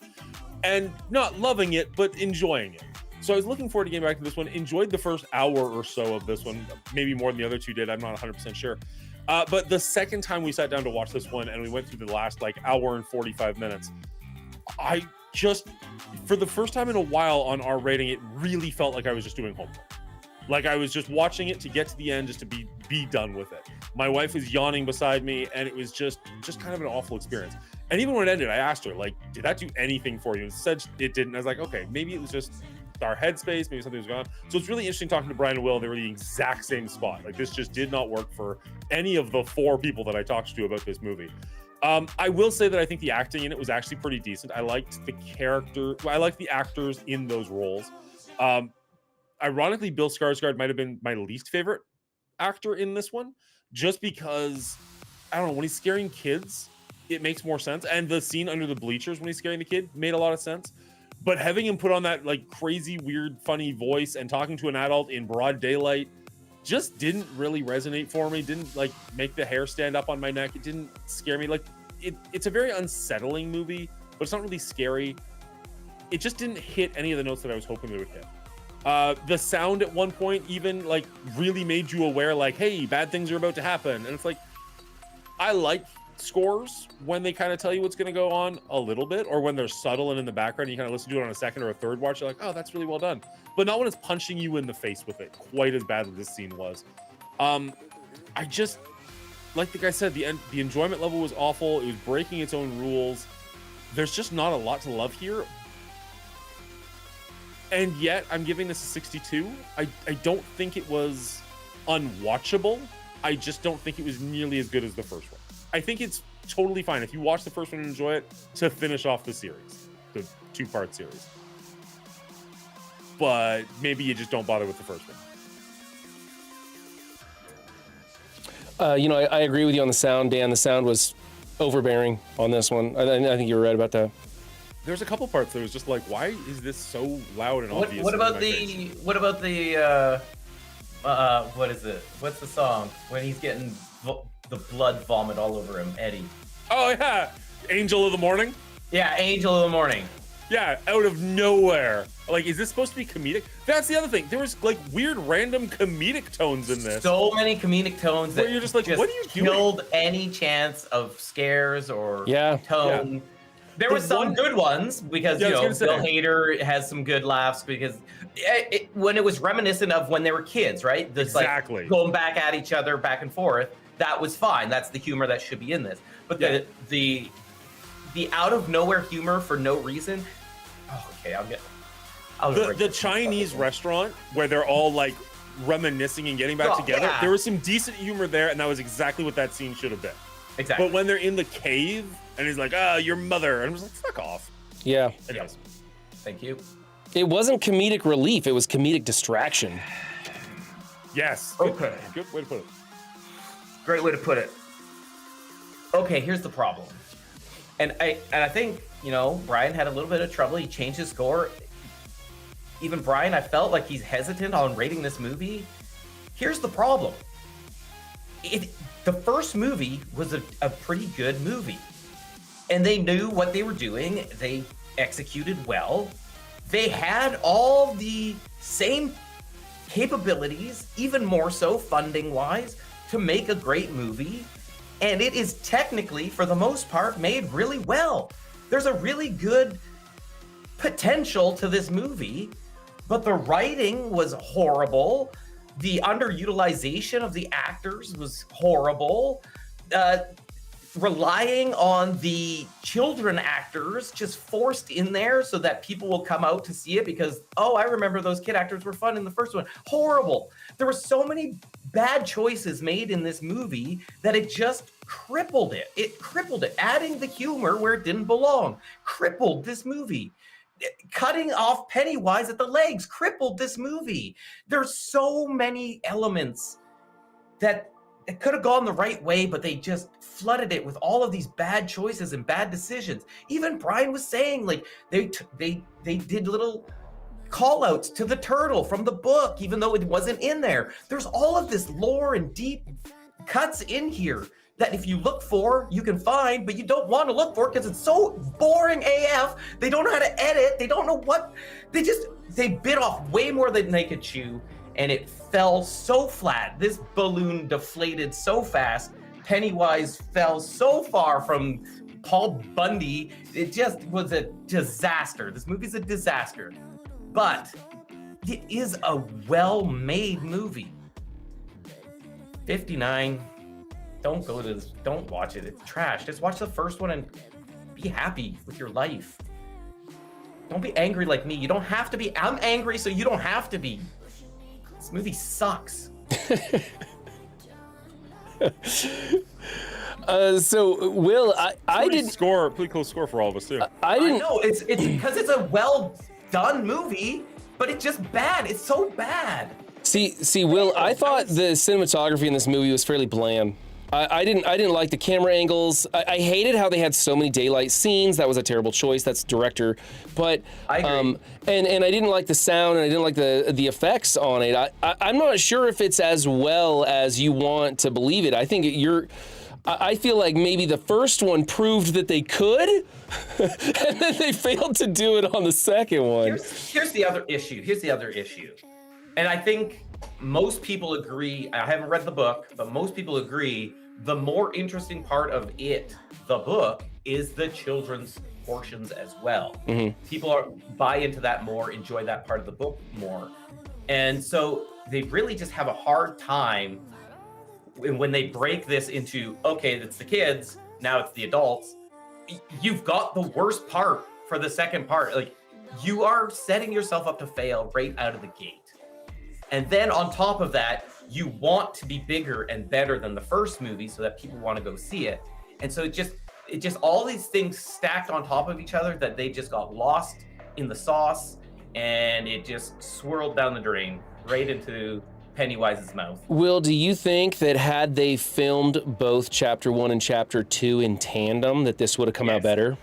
and not loving it, but enjoying it. So I was looking forward to getting back to this one. Enjoyed the first hour or so of this one, maybe more than the other 2 did. I'm not 100% sure. But the second time we sat down to watch this one, and we went through the last like hour and 45 minutes, I just, for the first time in a while on our rating, it really felt like I was just doing homework. Like I was just watching it to get to the end, just to be done with it. My wife was yawning beside me, and it was just kind of an awful experience. And even when it ended, I asked her, like, did that do anything for you? And said it didn't. I was like, okay, maybe it was just our headspace, maybe something was going on. So it's really interesting talking to Brian and Will. They were the exact same spot. Like, this just did not work for any of the 4 people that I talked to about this movie. I will say that I think the acting in it was actually pretty decent. I liked the character. I liked the actors in those roles. Ironically, Bill Skarsgård might have been my least favorite actor in this one, just because, I don't know, when he's scaring kids, it makes more sense. And the scene under the bleachers when he's scaring the kid made a lot of sense. But having him put on that like crazy, weird, funny voice and talking to an adult in broad daylight just didn't really resonate for me. Didn't like make the hair stand up on my neck. It didn't scare me. Like it's a very unsettling movie, but it's not really scary. It just didn't hit any of the notes that I was hoping it would hit. The sound at one point even like really made you aware, like, hey, bad things are about to happen. And it's like, I like scores when they kind of tell you what's going to go on a little bit, or when they're subtle and in the background, you kind of listen to it on a second or a third watch, you're like, oh, that's really well done. But not when it's punching you in the face with it quite as bad as this scene was. I just, like the guy said, the enjoyment level was awful. It was breaking its own rules. There's just not a lot to love here. And yet I'm giving this a 62. I don't think it was unwatchable. I just don't think it was nearly as good as the first one. I think it's totally fine if you watch the first one and enjoy it to finish off the series, the 2-part series. But maybe you just don't bother with the first one. I agree with you on the sound, Dan. The sound was overbearing on this one. I think you were right about that. There's a couple parts that was just like, why is this so loud and obvious? What about the what is it? What's the song when he's getting the blood vomit all over him, Eddie? Oh yeah, Angel of the Morning. Yeah, Angel of the Morning. Yeah, out of nowhere. Like, is this supposed to be comedic? That's the other thing. There was like weird, random comedic tones in this. So many comedic tones where that you're just like, what are you doing? Killed any chance of sures or tone. Yeah. There were some good ones because Bill Hader has some good laughs because when it was reminiscent of when they were kids, right? This, exactly. Like, going back at each other, back and forth. That was fine. That's the humor that should be in this. But the out of nowhere humor for no reason. Oh, okay, the Chinese restaurant where they're all like reminiscing and getting back together. Yeah. There was some decent humor there, and that was exactly what that scene should have been. Exactly. But when they're in the cave and he's like, your mother, and I'm just like, fuck off. Yeah. Anyways. Thank you. It wasn't comedic relief, it was comedic distraction. Yes. Okay. Good way to put it. Great way to put it. Okay, here's the problem. And I think, Brian had a little bit of trouble. He changed his score. Even Brian, I felt like he's hesitant on rating this movie. Here's the problem. The first movie was a pretty good movie. And they knew what they were doing. They executed well. They had all the same capabilities, even more so funding-wise, to make a great movie. And it is technically, for the most part, made really well. There's a really good potential to this movie, but the writing was horrible. The underutilization of the actors was horrible. Relying on the children actors just forced in there so that people will come out to see it because, I remember those kid actors were fun in the first one. Horrible. There were so many bad choices made in this movie that it just crippled it. It crippled it. Adding the humor where it didn't belong crippled this movie. Cutting off Pennywise at the legs crippled this movie. There's so many elements that it could have gone the right way, but they just flooded it with all of these bad choices and bad decisions. Even Brian was saying, like, they did little call outs to the turtle from the book, even though it wasn't in there. There's all of this lore and deep cuts in here that if you look for, you can find, but you don't want to look for it because it's so boring AF. They don't know how to edit. They don't know what, they bit off way more than they could chew, and it fell so flat. This balloon deflated so fast. Pennywise fell so far from Paul Bundy. It just was a disaster. This movie's a disaster, but it is a well-made movie. 59. Don't go to this. Don't watch it. It's trash. Just watch the first one and be happy with your life. Don't be angry like me. You don't have to be. I'm angry, so you don't have to be. This movie sucks. So Will, I didn't score. Pretty close score for all of us too. I didn't know it's because it's a well done movie, but it's just bad. It's so bad. See, Will, I thought the cinematography in this movie was fairly bland. I didn't like the camera angles. I hated how they had so many daylight scenes. That was a terrible choice. That's director. But I agree. And I didn't like the sound, and I didn't like the effects on it. I'm not sure if it's as well as you want to believe it. I think I feel like maybe the first one proved that they could, and then they failed to do it on the second one. Here's the other issue. And I think most people agree, I haven't read the book, but most people agree the more interesting part of it, the book, is the children's portions as well. Mm-hmm. People buy into that more, enjoy that part of the book more. And so they really just have a hard time when they break this into, okay, that's the kids, now it's the adults. You've got the worst part for the second part. Like, you are setting yourself up to fail right out of the gate. And then on top of that, you want to be bigger and better than the first movie so that people want to go see it. And so it just all these things stacked on top of each other that they just got lost in the sauce, and it just swirled down the drain right into Pennywise's mouth. Will, do you think that had they filmed both Chapter 1 and Chapter 2 in tandem, that this would have come out better?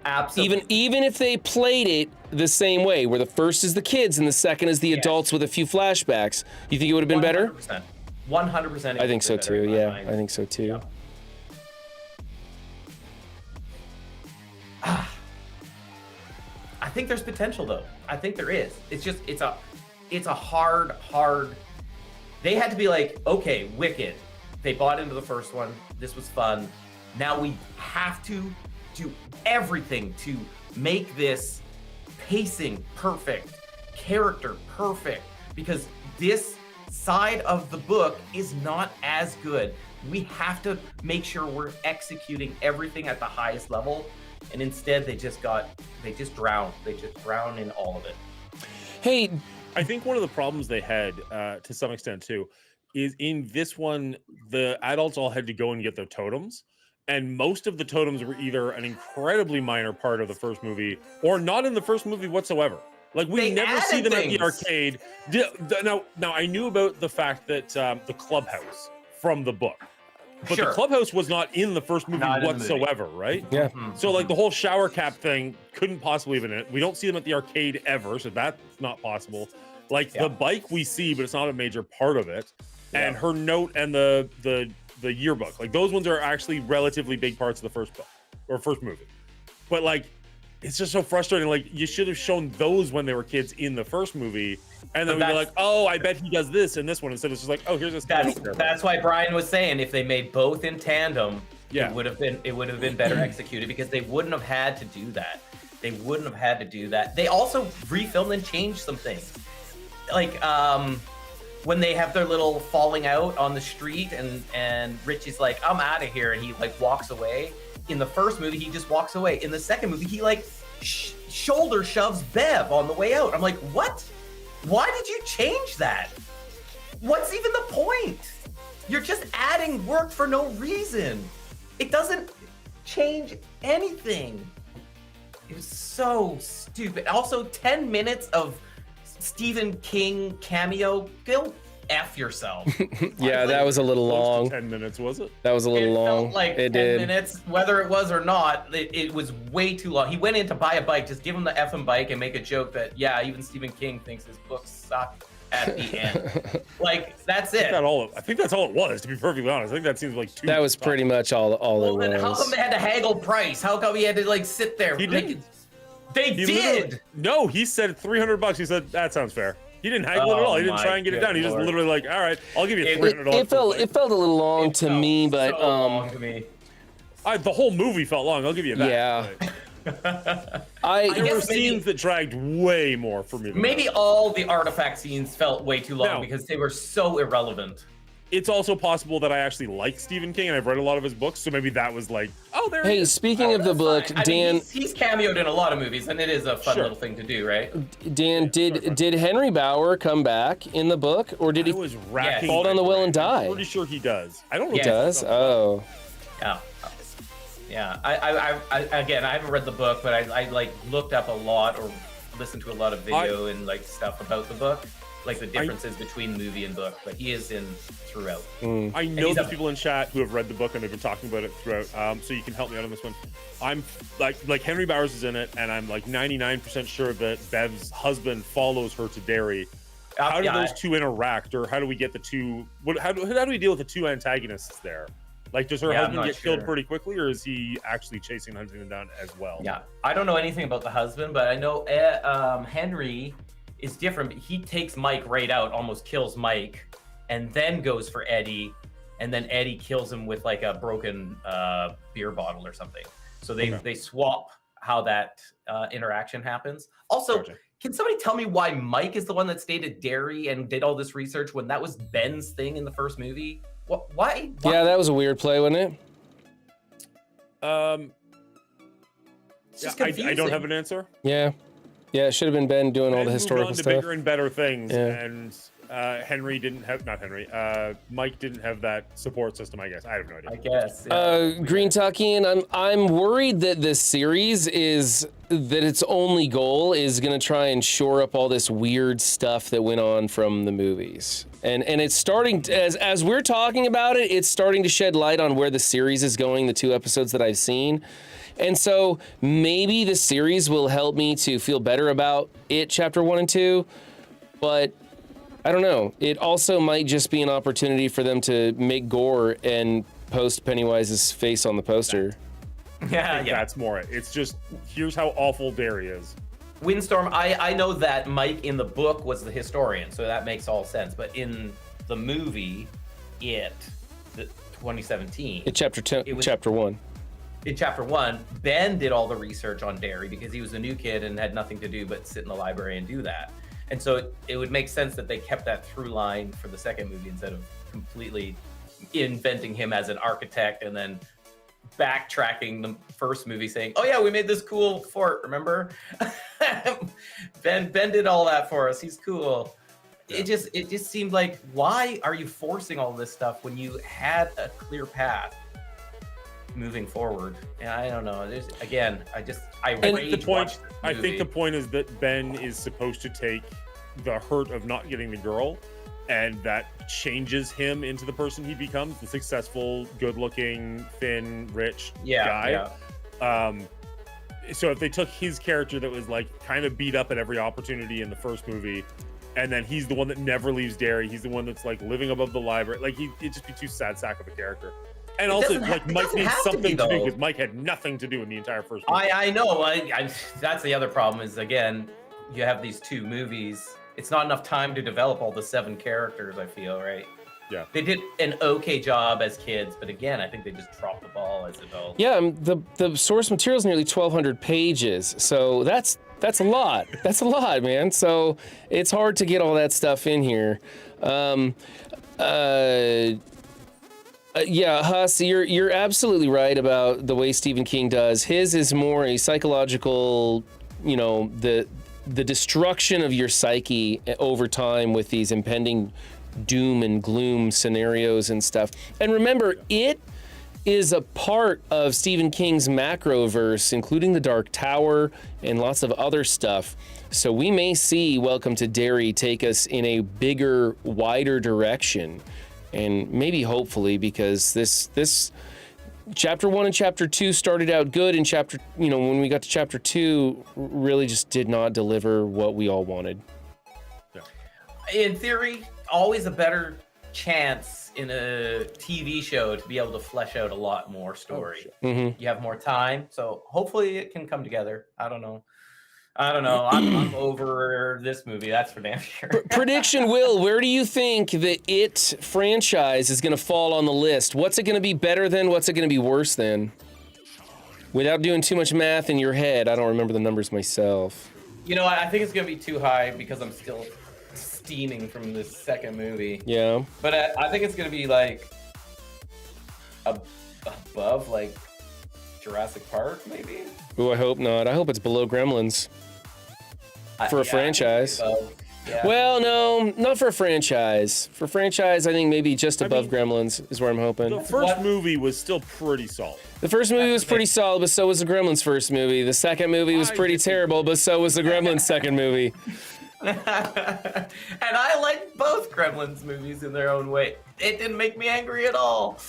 Absolutely. Even if they played it the same way, where the first is the kids and the second is the adults with a few flashbacks, you think it would have been better? 100%. I think so too. Yeah, I think so too. I think there's potential though. I think there is. It's just it's a hard. They had to be like, okay, Wicked. They bought into the first one. This was fun. Now we have to do everything to make this pacing perfect, character perfect, because this side of the book is not as good. We have to make sure we're executing everything at the highest level, and instead they just drown in all of it. Hey, I think one of the problems they had, to some extent too, is in this one, the adults all had to go and get their totems. And most of the totems were either an incredibly minor part of the first movie or not in the first movie whatsoever. Like, we never see them at the arcade. Now I knew about the fact that the clubhouse from the book, but the clubhouse was not in the first movie whatsoever, right? Yeah. So like the whole shower cap thing couldn't possibly have been it. We don't see them at the arcade ever, so that's not possible. Like the bike we see, but it's not a major part of it. And her note and the yearbook, like those ones are actually relatively big parts of the first book or first movie. But like, it's just so frustrating. Like, you should have shown those when they were kids in the first movie, and then we'd be like, oh, I bet he does this in this one, instead of just like, oh, here's this. That's why Brian was saying if they made both in tandem, it would have been better executed, because they wouldn't have had to do that. They also refilmed and changed some things, like when they have their little falling out on the street, and Richie's like, I'm out of here, and he like walks away. In the first movie, he just walks away. In the second movie, he like shoulder shoves Bev on the way out. I'm like, what? Why did you change that? What's even the point? You're just adding work for no reason. It doesn't change anything. It was so stupid. Also, 10 minutes of Stephen King cameo. F yourself. Yeah, that was a little Close to long. 10 minutes, was it? That was a little It long. felt like It 10 did. minutes, whether it was or not, it was way too long. He went in to buy a bike, just give him the effing bike and make a joke that, yeah, even Stephen King thinks his books suck at the end. Like, that's it. I think that's all it was, to be perfectly honest. I think that seems like too That was pretty much all Well, it then how come was. they had to haggle price? How come he had to, like, sit there? He Like, didn't. They He did! No, he said $300. He said, that sounds fair. He didn't haggle it at all. He didn't Oh try and get it my down. He just Lord. literally like, all right, I'll give you It- $300. It felt a little long to felt me, but so long to me. The whole movie felt long. I'll give you that. yeah. But I there were guess maybe- scenes that dragged way more for me. Than Maybe that. all the artifact scenes felt way too long No. because they were so irrelevant. It's also possible that I actually like Stephen King and I've read a lot of his books, so maybe that was like, oh, there he Hey, is. speaking of the book, I mean, Dan, he's cameoed in a lot of movies, and it is a fun Sure. little thing to do, right? Dan, did Henry Bauer come back in the book, or did I he was racking fall down my the well brain. and die? I'm pretty sure he does. I don't know. Yeah. if he does? Oh, Yeah. Yeah. I again, I haven't read the book, but I like looked up a lot or listened to a lot of video and like stuff about the book, like the differences between movie and book. But he is in throughout. I know he's there's a- people in chat who have read the book and they've been talking about it throughout. So you can help me out on this one. I'm like Henry Bowers is in it, and I'm like 99% sure that Bev's husband follows her to Derry. How do Yeah, those two interact, or how do we get the two? How do we deal with the two antagonists there? Like, does her Yeah, I'm husband not get killed sure. pretty quickly, or is he actually chasing and hunting them down as well? Yeah, I don't know anything about the husband, but I know Henry is different. But he takes Mike right out, almost kills Mike, and then goes for Eddie, and then Eddie kills him with like a broken beer bottle or something. So they swap how that interaction happens. Also, Gotcha. can somebody tell me why Mike is the one that stayed at Derry and did all this research when that was Ben's thing in the first movie? Why? yeah, that was a weird play, wasn't it? It's just I don't confusing. have an answer. Yeah, it should have been Ben doing all Ben the moved historical on to stuff. bigger and better things, Yeah. and Henry didn't have Mike didn't have that support system. I guess I have no idea. I guess. Yeah. Green Tuckian, I'm worried that this series is that its only goal is gonna try and shore up all this weird stuff that went on from the movies. And it's starting to, as we're talking about it, it's starting to shed light on where the series is going, the 2 episodes that I've seen. And so maybe the series will help me to feel better about it, chapter 1 and 2, but I don't know. It also might just be an opportunity for them to make gore and post Pennywise's face on the poster. yeah. That's more it. It's just, here's how awful Derry is. Windstorm, I know that Mike in the book was the historian, so that makes all sense. But in the movie, the 2017, Chapter was- chapter 1. in chapter 1, Ben did all the research on Derry because he was a new kid and had nothing to do but sit in the library and do that. And so it would make sense that they kept that through line for the second movie instead of completely inventing him as an architect and then backtracking the first movie saying, oh yeah, we made this cool fort, remember? Ben did all that for us. He's cool. Yeah. It just seemed like, why are you forcing all this stuff when you had a clear path moving forward? And I don't know. There's again, I I think rage the point. watched this I think the movie. point is that Ben is supposed to take the hurt of not getting the girl, and that changes him into the person he becomes, the successful, good-looking, thin, rich guy. Yeah. So if they took his character that was like kind of beat up at every opportunity in the first movie, and then he's the one that never leaves Derry, he's the one that's like living above the library, like it'd just be too sad sack of a character. And also, doesn't like, it Mike doesn't needs have to something be, to do though. because Mike had nothing to do in the entire first movie. I know. I that's the other problem is, again, you have these 2 movies. It's not enough time to develop all the 7 characters, I feel, right? Yeah. They did an okay job as kids, but again, I think they just dropped the ball as adults. Yeah, the source material is nearly 1,200 pages, so that's a lot. That's a lot, man. So it's hard to get all that stuff in here. Yeah, Huss, you're absolutely right about the way Stephen King does. His is more a psychological, the destruction of your psyche over time with these impending doom and gloom scenarios and stuff. And remember, it is a part of Stephen King's Macroverse, including the Dark Tower and lots of other stuff. So we may see Welcome to Derry take us in a bigger, wider direction. And maybe hopefully, because this chapter 1 and chapter 2 started out good, and when we got to chapter 2, really just did not deliver what we all wanted. In theory, always a better chance in a TV show to be able to flesh out a lot more story. Mm-hmm. You have more time, so hopefully it can come together. I don't know. I'm over this movie. That's for damn sure. Prediction, Will, where do you think the It franchise is going to fall on the list? What's it going to be better than? What's it going to be worse than? Without doing too much math in your head, I don't remember the numbers myself. You know, I think it's going to be too high because I'm still steaming from this second movie. Yeah. But I think it's going to be like above like Jurassic Park, maybe. Ooh, I hope not. I hope it's below Gremlins. For a franchise. Yeah. Well, no, not for a franchise. For franchise, I think maybe just above Gremlins is where I'm hoping. The first movie was still pretty solid. The first movie was pretty solid, but so was the Gremlins first movie. The second movie was pretty terrible, but so was the Gremlins second movie. And I like both Gremlins movies in their own way. It didn't make me angry at all.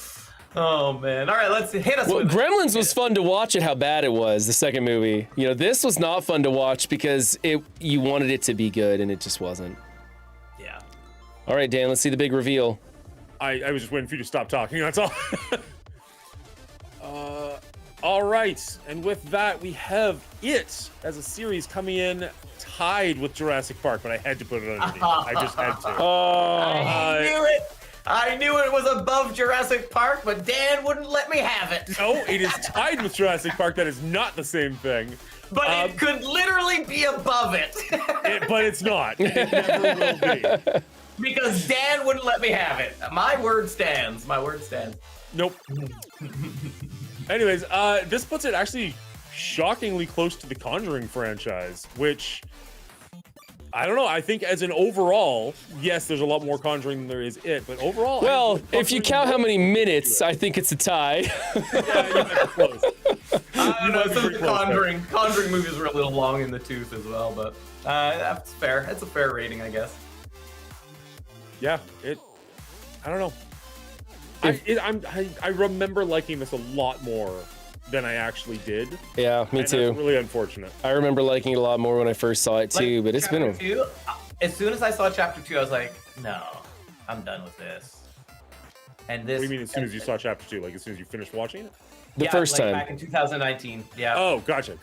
Oh man! All right, let's hit us. Well, with Gremlins was fun to watch at how bad it was. The second movie, this was not fun to watch because you wanted it to be good and it just wasn't. Yeah. All right, Dan, let's see the big reveal. I was just waiting for you to stop talking. That's all. All right, and with that, we have It as a series coming in tied with Jurassic Park, but I had to put it underneath. I just had to. I knew it. I knew it was above Jurassic Park, but Dan wouldn't let me have it. No, it is tied with Jurassic Park. That is not the same thing. But it could literally be above it. But it's not. It never will be. Because Dan wouldn't let me have it. My word stands. My word stands. Nope. Anyways, this puts it actually shockingly close to the Conjuring franchise, which, I don't know, I think as an overall, yes, there's a lot more Conjuring than there is It, but overall... Well, if you count how many minutes, I think it's a tie. Yeah, you might be close. I don't know, some of the Conjuring movies were a little long in the tooth as well, but that's fair. That's a fair rating, I guess. Yeah, I don't know. I remember liking this a lot more than I actually did. Yeah, me too. That's really unfortunate. I remember liking it a lot more when I first saw it too, but it's been a... As soon as I saw chapter 2, I was like, no, I'm done with this. And this... What do you mean as soon as you saw chapter 2? Like as soon as you finished watching it? The first time. Back in 2019. Yeah. Oh, gotcha.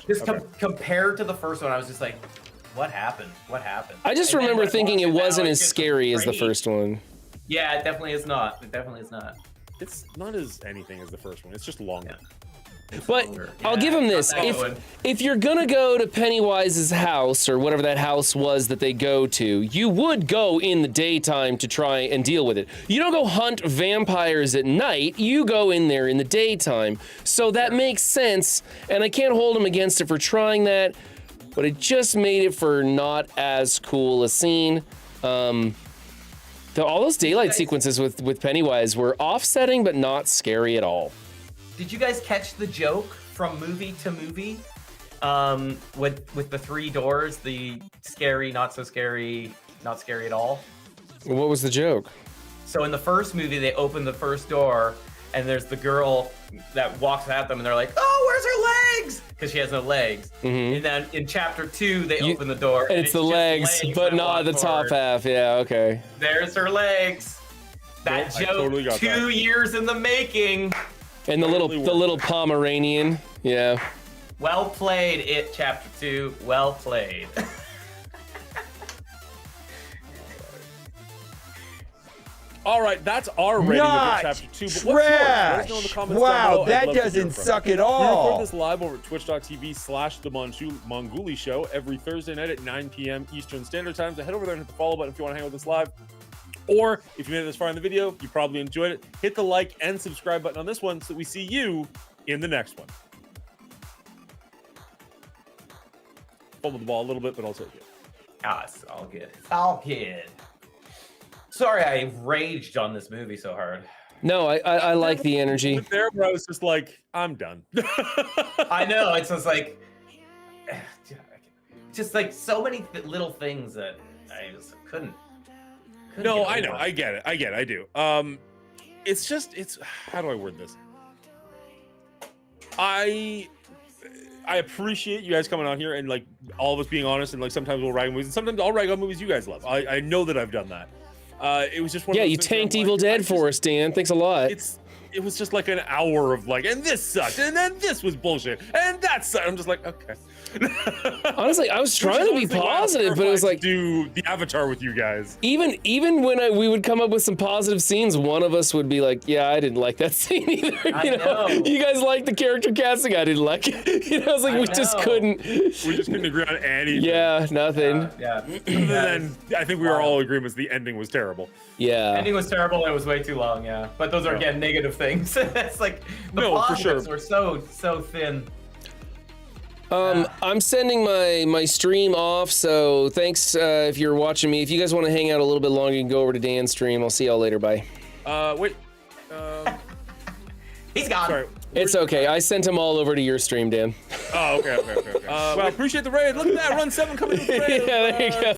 Just compared to the first one, I was just like, what happened? What happened? I just remember thinking it wasn't as scary as the first one. Yeah, it definitely is not. It definitely is not. It's not as anything as the first one. It's just longer. Yeah. But I'll give him this. If you're gonna go to Pennywise's house or whatever that house was that they go to, you would go in the daytime to try and deal with it. You don't go hunt vampires at night, you go in there in the daytime. So that makes sense, and I can't hold him against it for trying that, but it just made it for not as cool a scene. All those daylight sequences with Pennywise were offsetting but not scary at all. Did you guys catch the joke from movie to movie? With the 3 doors, the scary, not so scary, not scary at all? What was the joke? So in the first movie, they open the first door, and there's the girl that walks at them, and they're like, "Oh, where's her legs?" Because she has no legs. Mm-hmm. And then in chapter 2, they open the door, and it's the legs, but not the top half. Yeah, okay. There's her legs. That joke, totally 2 years in the making. And the little Pomeranian, yeah. Well played, It chapter 2. Well played. All right, that's our rating of chapter 2. But what's yours? Let us know in the comments down below. That doesn't suck at We all. record this live over at twitch.tv/The Monguli Show every Thursday night at 9 p.m. Eastern Standard Time. So head over there and hit the follow button if you want to hang with us live. Or if you made it this far in the video, you probably enjoyed it. Hit the like and subscribe button on this one so that we see you in the next one. Fumble the ball a little bit, but I'll take it. Ah, it's all good. It's all good. Sorry I raged on this movie so hard. No, I like the energy. There, where I was just like, I'm done. I know. It's just like, so many little things that I just couldn't No, get I know. over. I get it. I do. It's how do I word this? I appreciate you guys coming on here and like all of us being honest, and like sometimes we'll rag on movies and sometimes I'll rag on movies you guys love. I know that I've done that. It was just one of those You things where tanked I'm Evil like, Dead for us, Dan. Thanks a lot. It was just like an hour of like, and this sucked, and then this was bullshit, and that sucked. I'm just like, okay. Honestly, I was trying to be positive, but it was like, do the Avatar with you guys. even when we would come up with some positive scenes, one of us would be like, yeah, I didn't like that scene either. You know, you guys liked the character casting, I didn't like it. You know, it's like we just couldn't. We just couldn't agree on anything. Yeah, nothing. Yeah. Other than I think we were all in agreement the ending was terrible. Yeah. Ending was terrible. It was way too long. Yeah, but those are again negative things. It's like the No, for positives sure. were so thin. I'm sending my stream off, so thanks if you're watching me. If you guys want to hang out a little bit longer, you can go over to Dan's stream. I'll see y'all later. Bye. Wait. He's gone. Sorry. It's okay. I sent them all over to your stream, Dan. Oh, okay. Well, I appreciate the raid. Look at that. Run 7 coming to the raid. Yeah, there you go.